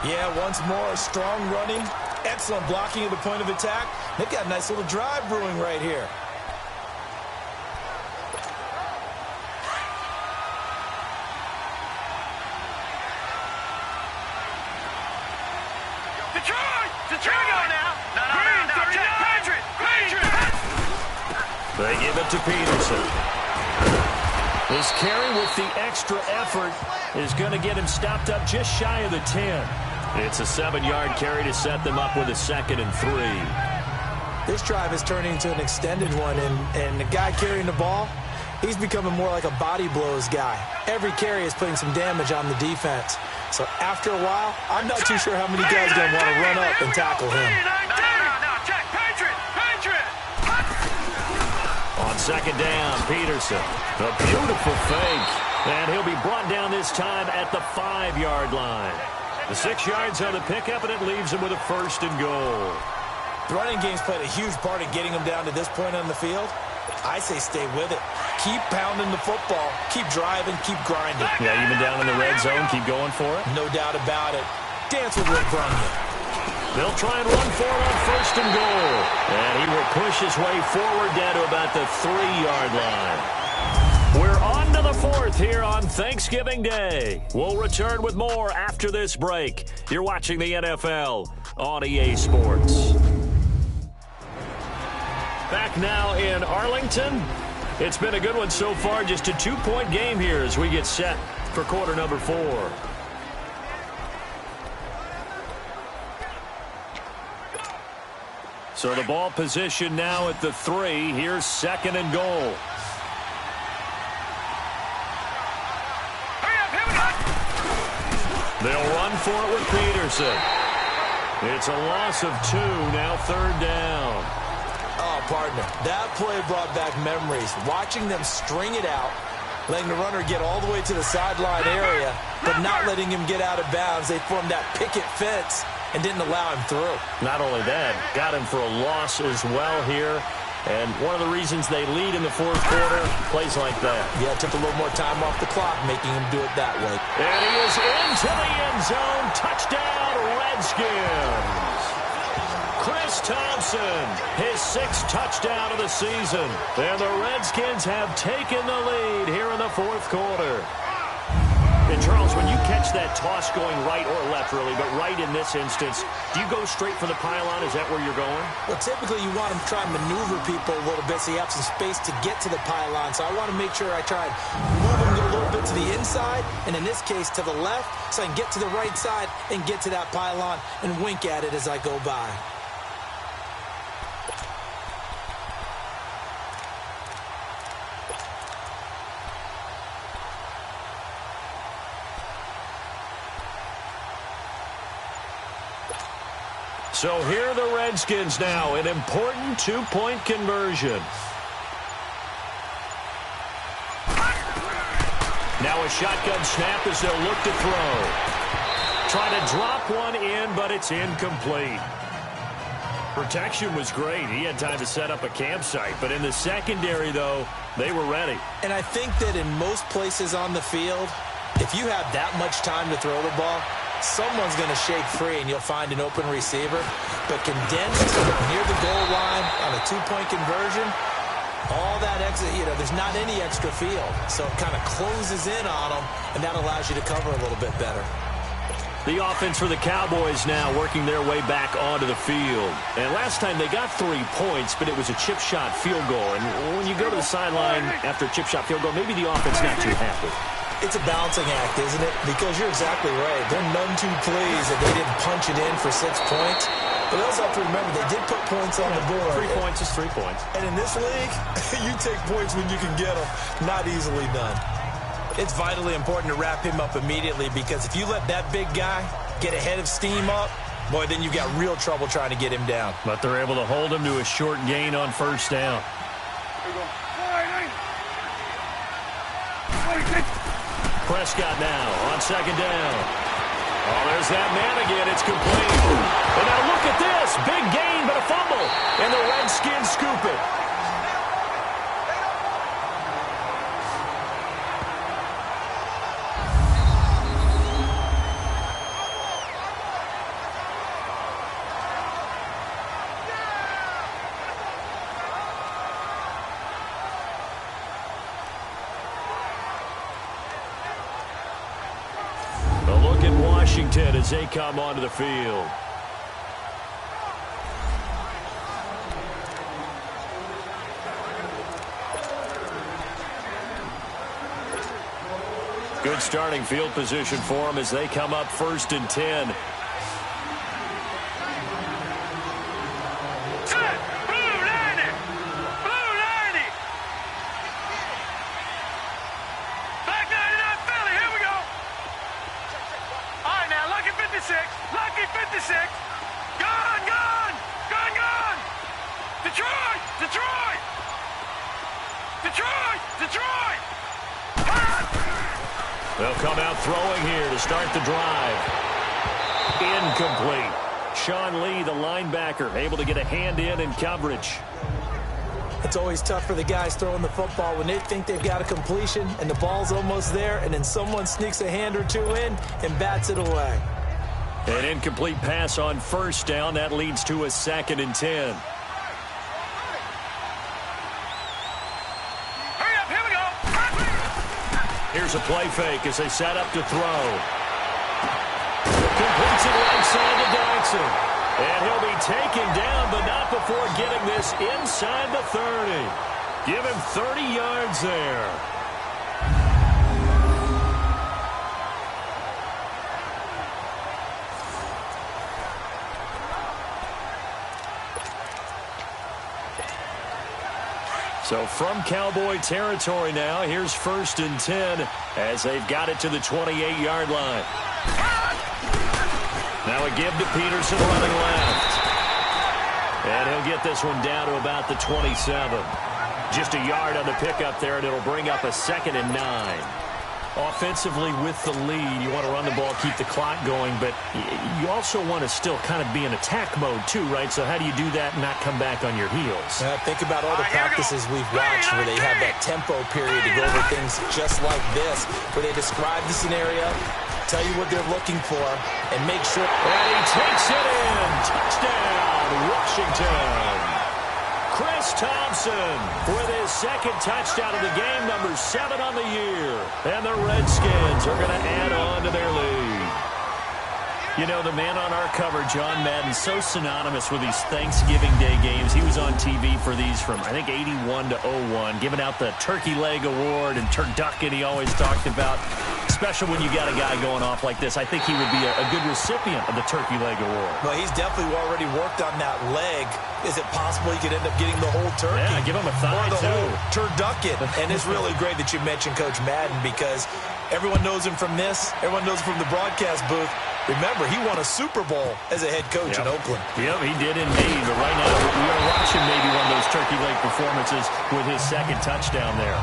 Yeah, once more, strong running, excellent blocking at the point of attack. They've got a nice little drive brewing right here. Detroit now. No, Patriot. They give it to Peterson. This carry with the extra effort is going to get him stopped up just shy of the 10. It's a 7-yard carry to set them up with a 2nd and 3. This drive is turning into an extended one, and the guy carrying the ball, he's becoming more like a body blows guy. Every carry is putting some damage on the defense. So after a while, I'm not too sure how many guys are going to want to run up and tackle him. On 2nd down, Peterson. A beautiful fake. And he'll be brought down this time at the 5-yard line. The 6 yards on the pickup, and it leaves him with a 1st and goal. The running game's played a huge part in getting him down to this point on the field. I say stay with it. Keep pounding the football. Keep driving. Keep grinding. Yeah, even down in the red zone, keep going for it. No doubt about it. Dance with Rick Brunion. They'll try and run for it on 1st and goal. And he will push his way forward down to about the 3-yard line. We're on to the 4th here on Thanksgiving Day. We'll return with more after this break. You're watching the NFL on EA Sports. Back now in Arlington. It's been a good one so far. Just a 2-point game here as we get set for quarter number 4. So the ball position now at the 3. Here's 2nd and goal. They'll run for it with Peterson. It's a loss of 2, now 3rd down. Oh, partner, that play brought back memories. Watching them string it out, letting the runner get all the way to the sideline area, but not letting him get out of bounds. They formed that picket fence and didn't allow him through. Not only that, got him for a loss as well here. And one of the reasons they lead in the 4th quarter, plays like that. Yeah, it took a little more time off the clock, making him do it that way. And he is into the end zone. Touchdown, Redskins. Chris Thompson, his 6th touchdown of the season. And the Redskins have taken the lead here in the 4th quarter. And Charles, when you catch that toss going right or left, really, but right in this instance, do you go straight for the pylon? Is that where you're going? Well, typically you want to try and maneuver people a little bit so you have some space to get to the pylon. So I want to make sure I try and move them a little bit to the inside, and in this case to the left, so I can get to the right side and get to that pylon and wink at it as I go by. So here are the Redskins now, an important two-point conversion. Now a shotgun snap as they'll look to throw. Try to drop one in, but it's incomplete. Protection was great. He had time to set up a campsite. But in the secondary, though, they were ready. And I think that in most places on the field, if you have that much time to throw the ball, someone's going to shake free and you'll find an open receiver. But condensed near the goal line on a two-point conversion, all that extra, there's not any extra field. So it kind of closes in on them, and that allows you to cover a little bit better. The offense for the Cowboys now working their way back onto the field. And last time they got 3 points, but it was a chip shot field goal. And when you go to the sideline after a chip shot field goal, maybe the offense not too happy. It's a balancing act, isn't it? Because you're exactly right. They're none too pleased that they didn't punch it in for 6 points. But they also have to remember they did put points on the board. 3 points is 3 points. And in this league, you take points when you can get them. Not easily done. It's vitally important to wrap him up immediately, because if you let that big guy get ahead of steam up, boy, then you've got real trouble trying to get him down. But they're able to hold him to a short gain on first down. Prescott now on second down. Oh, there's that man again. It's complete. And now look at this. Big gain, but a fumble. And the Redskins scoop it. Washington as they come onto the field. Good starting field position for them as they come up 1st and 10. Lucky 56. Gone. Detroit. They'll come out throwing here to start the drive. Incomplete. Sean Lee, the linebacker, able to get a hand in coverage. It's always tough for the guys throwing the football when they think they've got a completion and the ball's almost there, and then someone sneaks a hand or two in and bats it away. An incomplete pass on first down. That leads to a 2nd and 10. Hurry up, here we go. Here's a play fake as they set up to throw. Completes it right side to Dodson. And he'll be taken down, but not before getting this inside the 30. Give him 30 yards there. So from Cowboy territory now, here's 1st and 10 as they've got it to the 28-yard line. Now a give to Peterson running left. And he'll get this one down to about the 27. Just a yard on the pickup there, and it'll bring up a 2nd and 9. Offensively with the lead, you want to run the ball, keep the clock going, but you also want to still kind of be in attack mode too, right? So how do you do that and not come back on your heels? Think about all the practices we've watched where they have that tempo period to go over things just like this, where they describe the scenario, tell you what they're looking for, and make sure. And he takes it in. Touchdown, Washington. Chris Thompson with his 2nd touchdown of the game, number 7 on the year. And the Redskins are going to add on to their lead. You know, the man on our cover, John Madden, so synonymous with these Thanksgiving Day games. He was on TV for these from, I think, 81 to 01, giving out the Turkey Leg Award and turducken he always talked about. Special when you got a guy going off like this. I think he would be a good recipient of the Turkey Leg Award. Well, he's definitely already worked on that leg. Is it possible he could end up getting the whole turkey? Yeah, give him a thigh, or the too. whole turducken. And it's really great that you mentioned Coach Madden, because everyone knows him from this. Everyone knows him from the broadcast booth. Remember, he won a Super Bowl as a head coach in Oakland. Yep, he did indeed. But right now, we are watching maybe one of those turkey leg performances with his second touchdown there.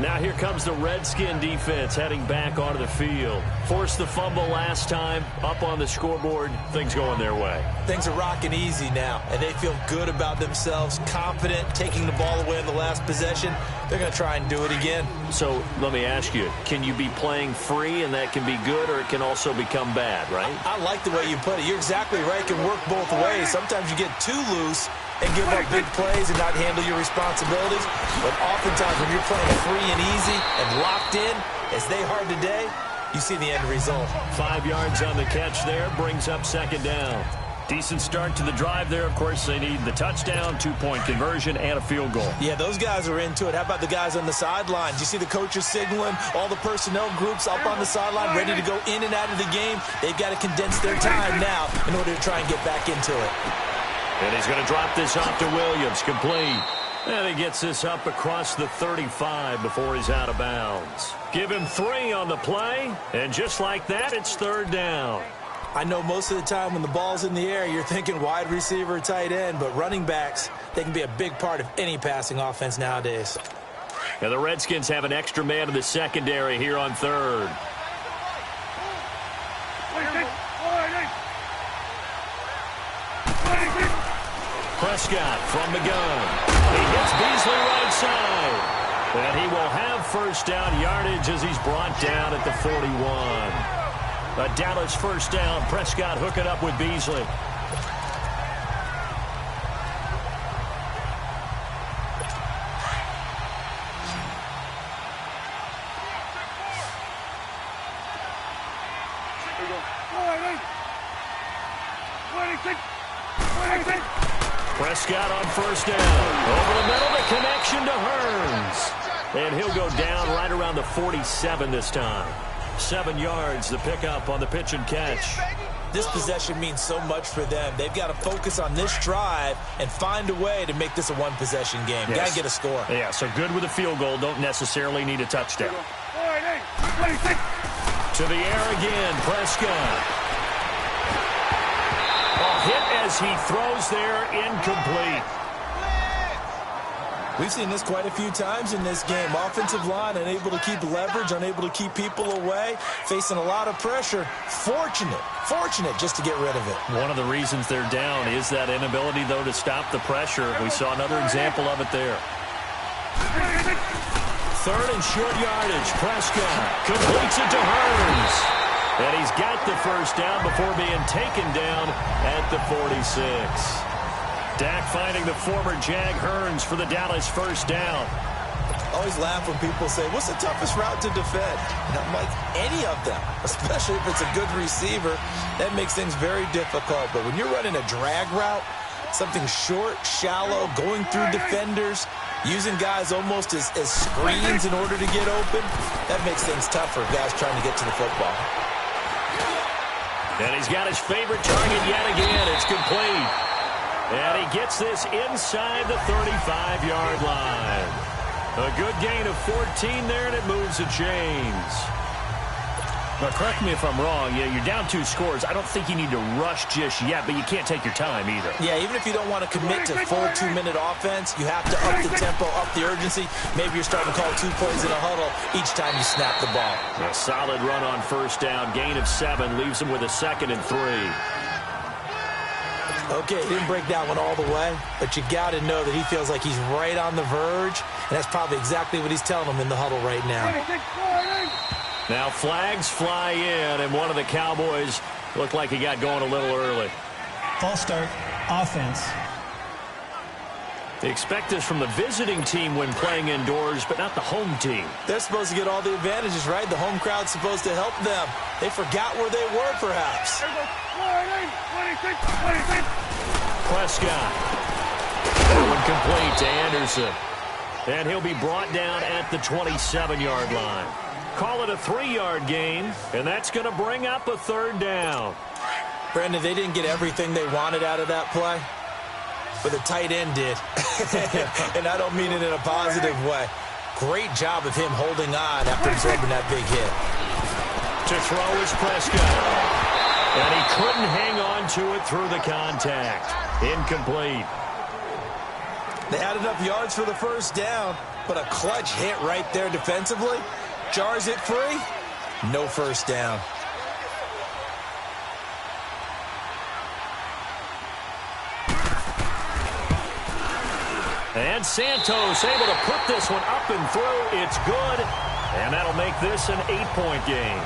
Now here comes the Redskin defense heading back onto the field. Forced the fumble last time, up on the scoreboard, things going their way. Things are rocking easy now, and they feel good about themselves, confident, taking the ball away in the last possession. They're going to try and do it again. So let me ask you, can you be playing free and that can be good, or it can also become bad, right? I like the way you put it. You're exactly right. It can work both ways. Sometimes you get too loose and give up big plays and not handle your responsibilities. But oftentimes when you're playing free and easy and locked in, as they are today, you see the end result. 5 yards on the catch there, brings up second down. Decent start to the drive there. Of course, they need the touchdown, 2-point conversion, and a field goal. Yeah, those guys are into it. How about the guys on the sidelines? You see the coaches signaling, all the personnel groups up on the sideline, ready to go in and out of the game. They've got to condense their time now in order to try and get back into it. And he's going to drop this off to Williams, complete. And he gets this up across the 35 before he's out of bounds. Give him 3 on the play, and just like that, it's third down. I know most of the time when the ball's in the air, you're thinking wide receiver, tight end, but running backs, they can be a big part of any passing offense nowadays. And the Redskins have an extra man in the secondary here on third. Prescott from the gun. He hits Beasley right side. And he will have first down yardage as he's brought down at the 41. A Dallas first down. Prescott hooking up with Beasley. Prescott on first down. Over the middle, the connection to Hearns. And he'll go down right around the 47 this time. 7 yards, the pickup on the pitch and catch. This possession means so much for them. They've got to focus on this drive and find a way to make this a one-possession game. Yes. Got to get a score. Yeah, so good with a field goal. Don't necessarily need a touchdown. To the air again, Prescott. A hit as he throws there, incomplete. We've seen this quite a few times in this game. Offensive line unable to keep leverage, unable to keep people away, facing a lot of pressure. Fortunate just to get rid of it. One of the reasons they're down is that inability, though, to stop the pressure. We saw another example of it there. Third and short yardage. Prescott completes it to Hearns. And he's got the first down before being taken down at the 46. Dak finding the former Jag Hearns for the Dallas first down. Always laugh when people say, what's the toughest route to defend? And I'm like, any of them, especially if it's a good receiver. That makes things very difficult. But when you're running a drag route, something short, shallow, going through defenders, using guys almost as screens in order to get open, that makes things tougher, guys trying to get to the football. And he's got his favorite target yet again. It's complete. And he gets this inside the 35-yard line. A good gain of 14 there, and it moves the chains. Now, correct me if I'm wrong. Yeah, you're down 2 scores. I don't think you need to rush just yet, but you can't take your time either. Yeah, even if you don't want to commit to full 2-minute offense, you have to up the tempo, up the urgency. Maybe you're starting to call 2 plays in a huddle each time you snap the ball. A solid run on first down. Gain of 7 leaves him with a 2nd and 3. Okay, he didn't break that one all the way, but you got to know that he feels like he's right on the verge, and that's probably exactly what he's telling him in the huddle right now. Now flags fly in, and one of the Cowboys looked like he got going a little early. False start, offense. They expect this from the visiting team when playing indoors, but not the home team. They're supposed to get all the advantages, right? The home crowd's supposed to help them. They forgot where they were, perhaps. Prescott. That one complete to Anderson. And he'll be brought down at the 27-yard line. Call it a 3-yard gain, and that's going to bring up a third down. Brandon, they didn't get everything they wanted out of that play, but the tight end did. And I don't mean it in a positive way. Great job of him holding on after absorbing that big hit. To throw is Prescott. And he couldn't hang on to it through the contact. Incomplete. They had enough yards for the first down, but a clutch hit right there defensively. Jars it free. No first down. And Santos able to put this one up and through. It's good. And that'll make this an 8-point game.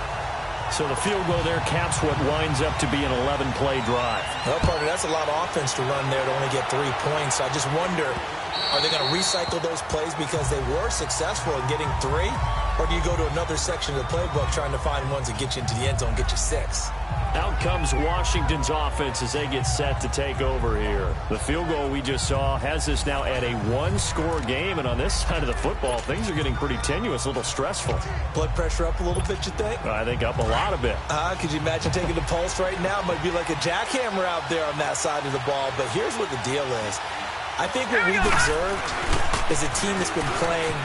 So the field goal there caps what winds up to be an 11-play drive. Well, partner, that's a lot of offense to run there to only get 3 points. So I just wonder, are they going to recycle those plays because they were successful in getting 3? Or do you go to another section of the playbook trying to find ones that get you into the end zone, get you 6? Out comes Washington's offense as they get set to take over here. The field goal we just saw has us now at a 1-score game, and on this side of the football, things are getting pretty tenuous, a little stressful. Blood pressure up a little bit, you think? I think up a lot of it. Could you imagine taking the pulse right now? It might be like a jackhammer out there on that side of the ball, but here's what the deal is. I think what we've observed is a team that's been playing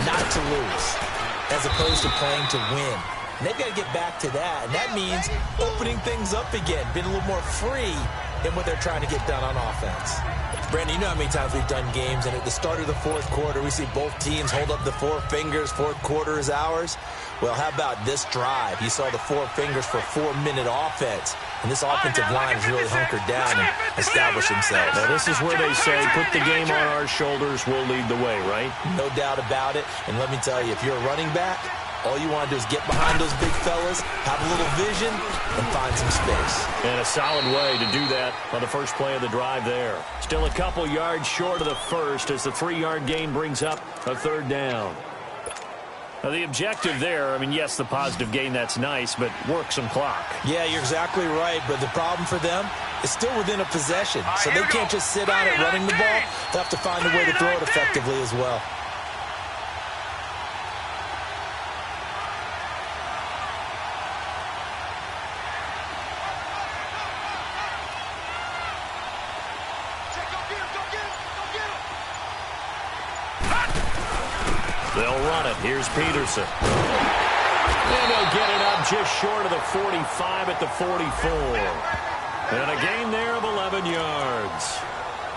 not to lose as opposed to playing to win. And they've got to get back to that, and that means opening things up again, being a little more free in what they're trying to get done on offense. Brandon, you know how many times we've done games, and at the start of the fourth quarter, we see both teams hold up the 4 fingers, fourth quarter is ours. Well, how about this drive? You saw the 4 fingers for 4-minute offense, and this offensive line has really hunkered down and established themselves. Now, this is where they say, put the game on our shoulders, we'll lead the way, right? No doubt about it, and let me tell you, if you're a running back, all you want to do is get behind those big fellas, have a little vision, and find some space. And a solid way to do that on the first play of the drive there. Still a couple yards short of the first as the 3-yard gain brings up a 3rd down. Now, the objective there, I mean, yes, the positive gain, that's nice, but work some clock. Yeah, you're exactly right, but the problem for them is still within a possession, so they can't just sit on it running the ball. They'll have to find a way to throw it effectively as well. They'll run it. Here's Peterson. And they'll get it up just short of the 45 at the 44. And a gain there of 11 yards.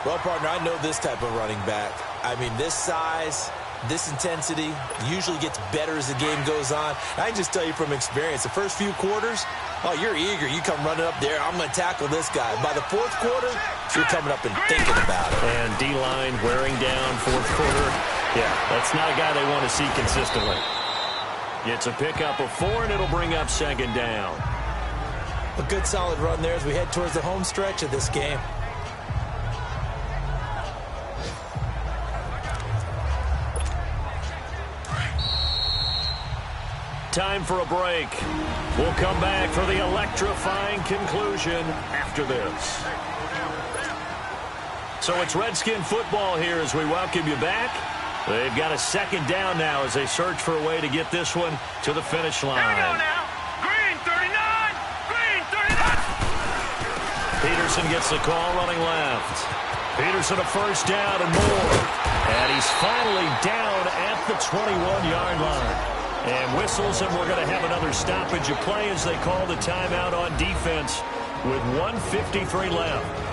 Well, partner, I know this type of running back. I mean, this size, this intensity usually gets better as the game goes on. I can just tell you from experience, the first few quarters, oh, you're eager. You come running up there, I'm going to tackle this guy. By the 4th quarter, you're coming up and thinking about it. And D-line wearing down 4th quarter. Yeah, that's not a guy they want to see consistently. It's a pickup of 4, and it'll bring up 2nd down. A good solid run there as we head towards the home stretch of this game. Time for a break. We'll come back for the electrifying conclusion after this. So it's Redskin football here as we welcome you back. They've got a 2nd down now as they search for a way to get this one to the finish line. Here we go now. Green 39. Green 39. Peterson gets the call running left. Peterson a first down and more. And he's finally down at the 21-yard line. And whistles, and we're going to have another stoppage of play as they call the timeout on defense with 1:53 left.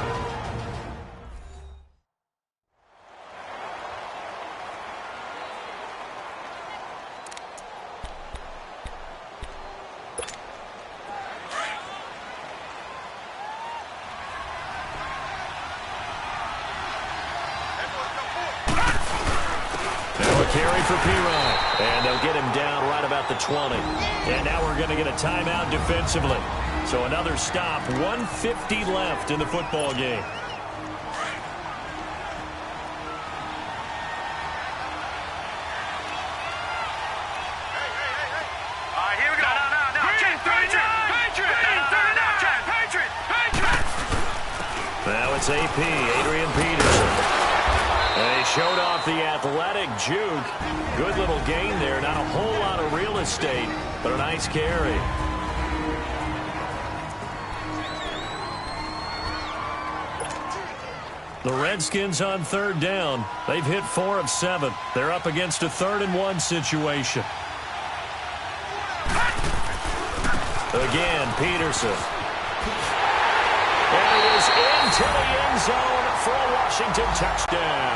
Carry for Pirine, and they'll get him down right about the 20. And now we're going to get a timeout defensively. So another stop, 1:50 left in the football game. Here we go. No. Green 39. Patriot. Patriot. Now it's AP, Adrian Peterson. And he showed off the athletic juke. Good little gain there. Not a whole lot of real estate, but a nice carry. The Redskins on third down. They've hit 4 of 7. They're up against a 3rd-and-1 situation. Again, Peterson. And he is into the end zone for a Washington touchdown.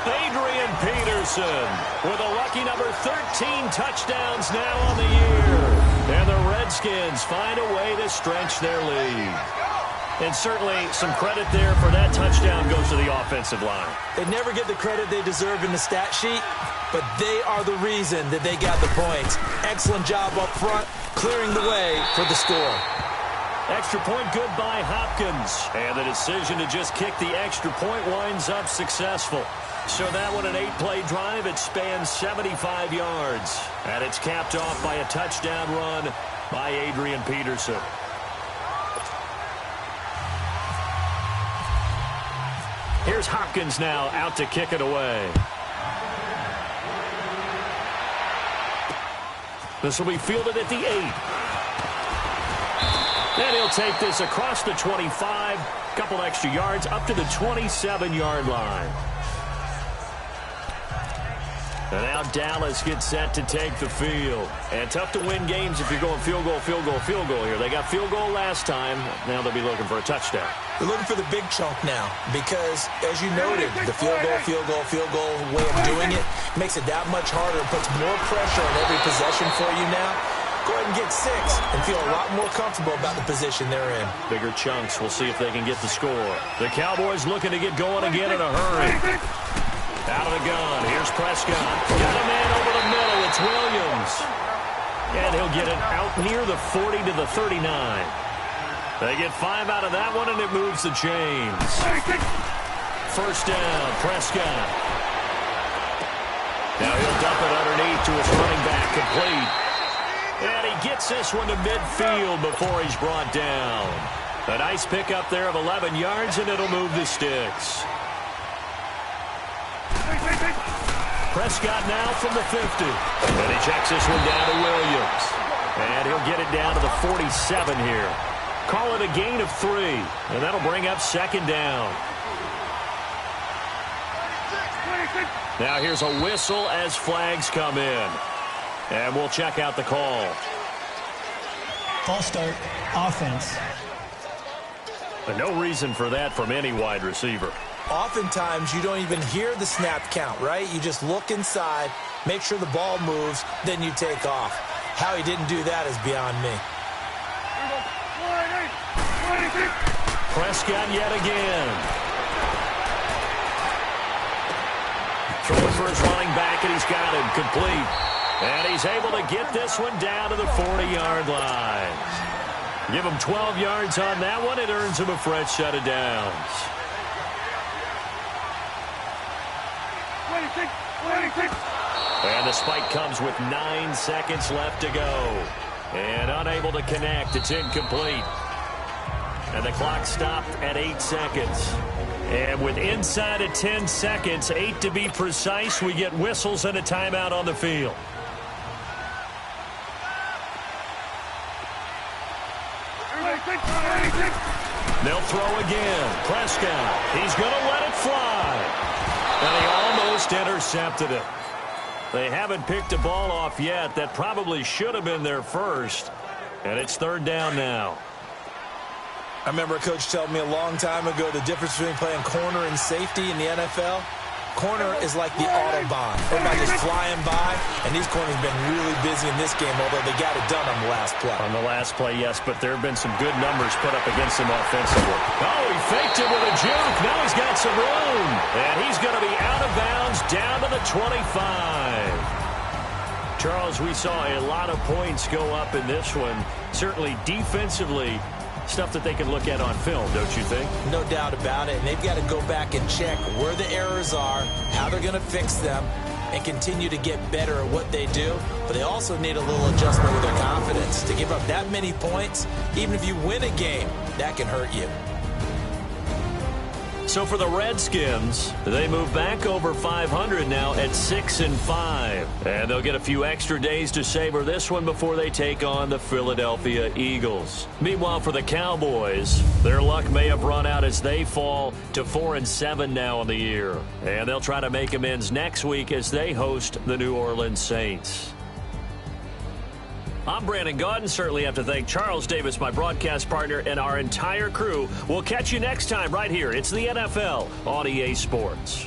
Adrian Peterson with a lucky number 13 touchdowns now on the year. And the Redskins find a way to stretch their lead. And certainly some credit there for that touchdown goes to the offensive line. They never get the credit they deserve in the stat sheet, but they are the reason that they got the points. Excellent job up front, clearing the way for the score. Extra point good by Hopkins. And the decision to just kick the extra point winds up successful. So that one, an 8-play drive. It spans 75 yards. And it's capped off by a touchdown run by Adrian Peterson. Here's Hopkins now out to kick it away. This will be fielded at the 8. And he'll take this across the 25. Couple extra yards up to the 27-yard line. And now Dallas gets set to take the field. And tough to win games if you're going field goal, field goal, field goal here. They got field goal last time. Now they'll be looking for a touchdown. They're looking for the big chunk now because, as you noted, the field goal way of doing it makes it that much harder. It puts more pressure on every possession for you now. Go ahead and get 6 and feel a lot more comfortable about the position they're in. Bigger chunks. We'll see if they can get the score. The Cowboys looking to get going again in a hurry. Out of the gun. Here's Prescott. Got a man over the middle. It's Williams. And he'll get it out near the 40 to the 39. They get 5 out of that one, and it moves the chains. First down, Prescott. Now he'll dump it underneath to his running back, complete. And he gets this one to midfield before he's brought down. A nice pickup there of 11 yards, and it'll move the sticks. Prescott now from the 50. And he checks this one down to Williams. And he'll get it down to the 47 here. Call it a gain of 3. And that'll bring up second down. Now here's a whistle as flags come in. And we'll check out the call. False start, offense. But no reason for that from any wide receiver. Oftentimes, you don't even hear the snap count, right? You just look inside, make sure the ball moves, then you take off. How he didn't do that is beyond me. Prescott yet again. Throwing for his running back, and he's got him complete. And he's able to get this one down to the 40-yard line. Give him 12 yards on that one. It earns him a fresh set of downs. And the spike comes with 9 seconds left to go. And unable to connect. It's incomplete. And the clock stopped at 8 seconds. And with inside of 10 seconds, 8 to be precise, we get whistles and a timeout on the field. They'll throw again. Prescott. He's going to let it fly. And he almost intercepted it. They haven't picked a ball off yet. That probably should have been their first. And it's third down now. I remember a coach telling me a long time ago the difference between playing corner and safety in the NFL. Corner is like the Autobahn. Everybody just flying by, and these corners have been really busy in this game, although they got it done on the last play. On the last play, yes, but there have been some good numbers put up against him offensively. Oh, he faked it with a juke. Now he's got some room, and he's going to be out of bounds down to the 25. Charles, we saw a lot of points go up in this one. Certainly defensively, stuff that they can look at on film, don't you think? No doubt about it. And they've got to go back and check where the errors are, how they're going to fix them, and continue to get better at what they do. But they also need a little adjustment with their confidence. To give up that many points, even if you win a game, that can hurt you. So for the Redskins, they move back over 500 now at 6-5. And they'll get a few extra days to savor this one before they take on the Philadelphia Eagles. Meanwhile, for the Cowboys, their luck may have run out as they fall to 4-7 now on the year. And they'll try to make amends next week as they host the New Orleans Saints. I'm Brandon Gaudin. Certainly have to thank Charles Davis, my broadcast partner, and our entire crew. We'll catch you next time right here. It's the NFL on EA Sports.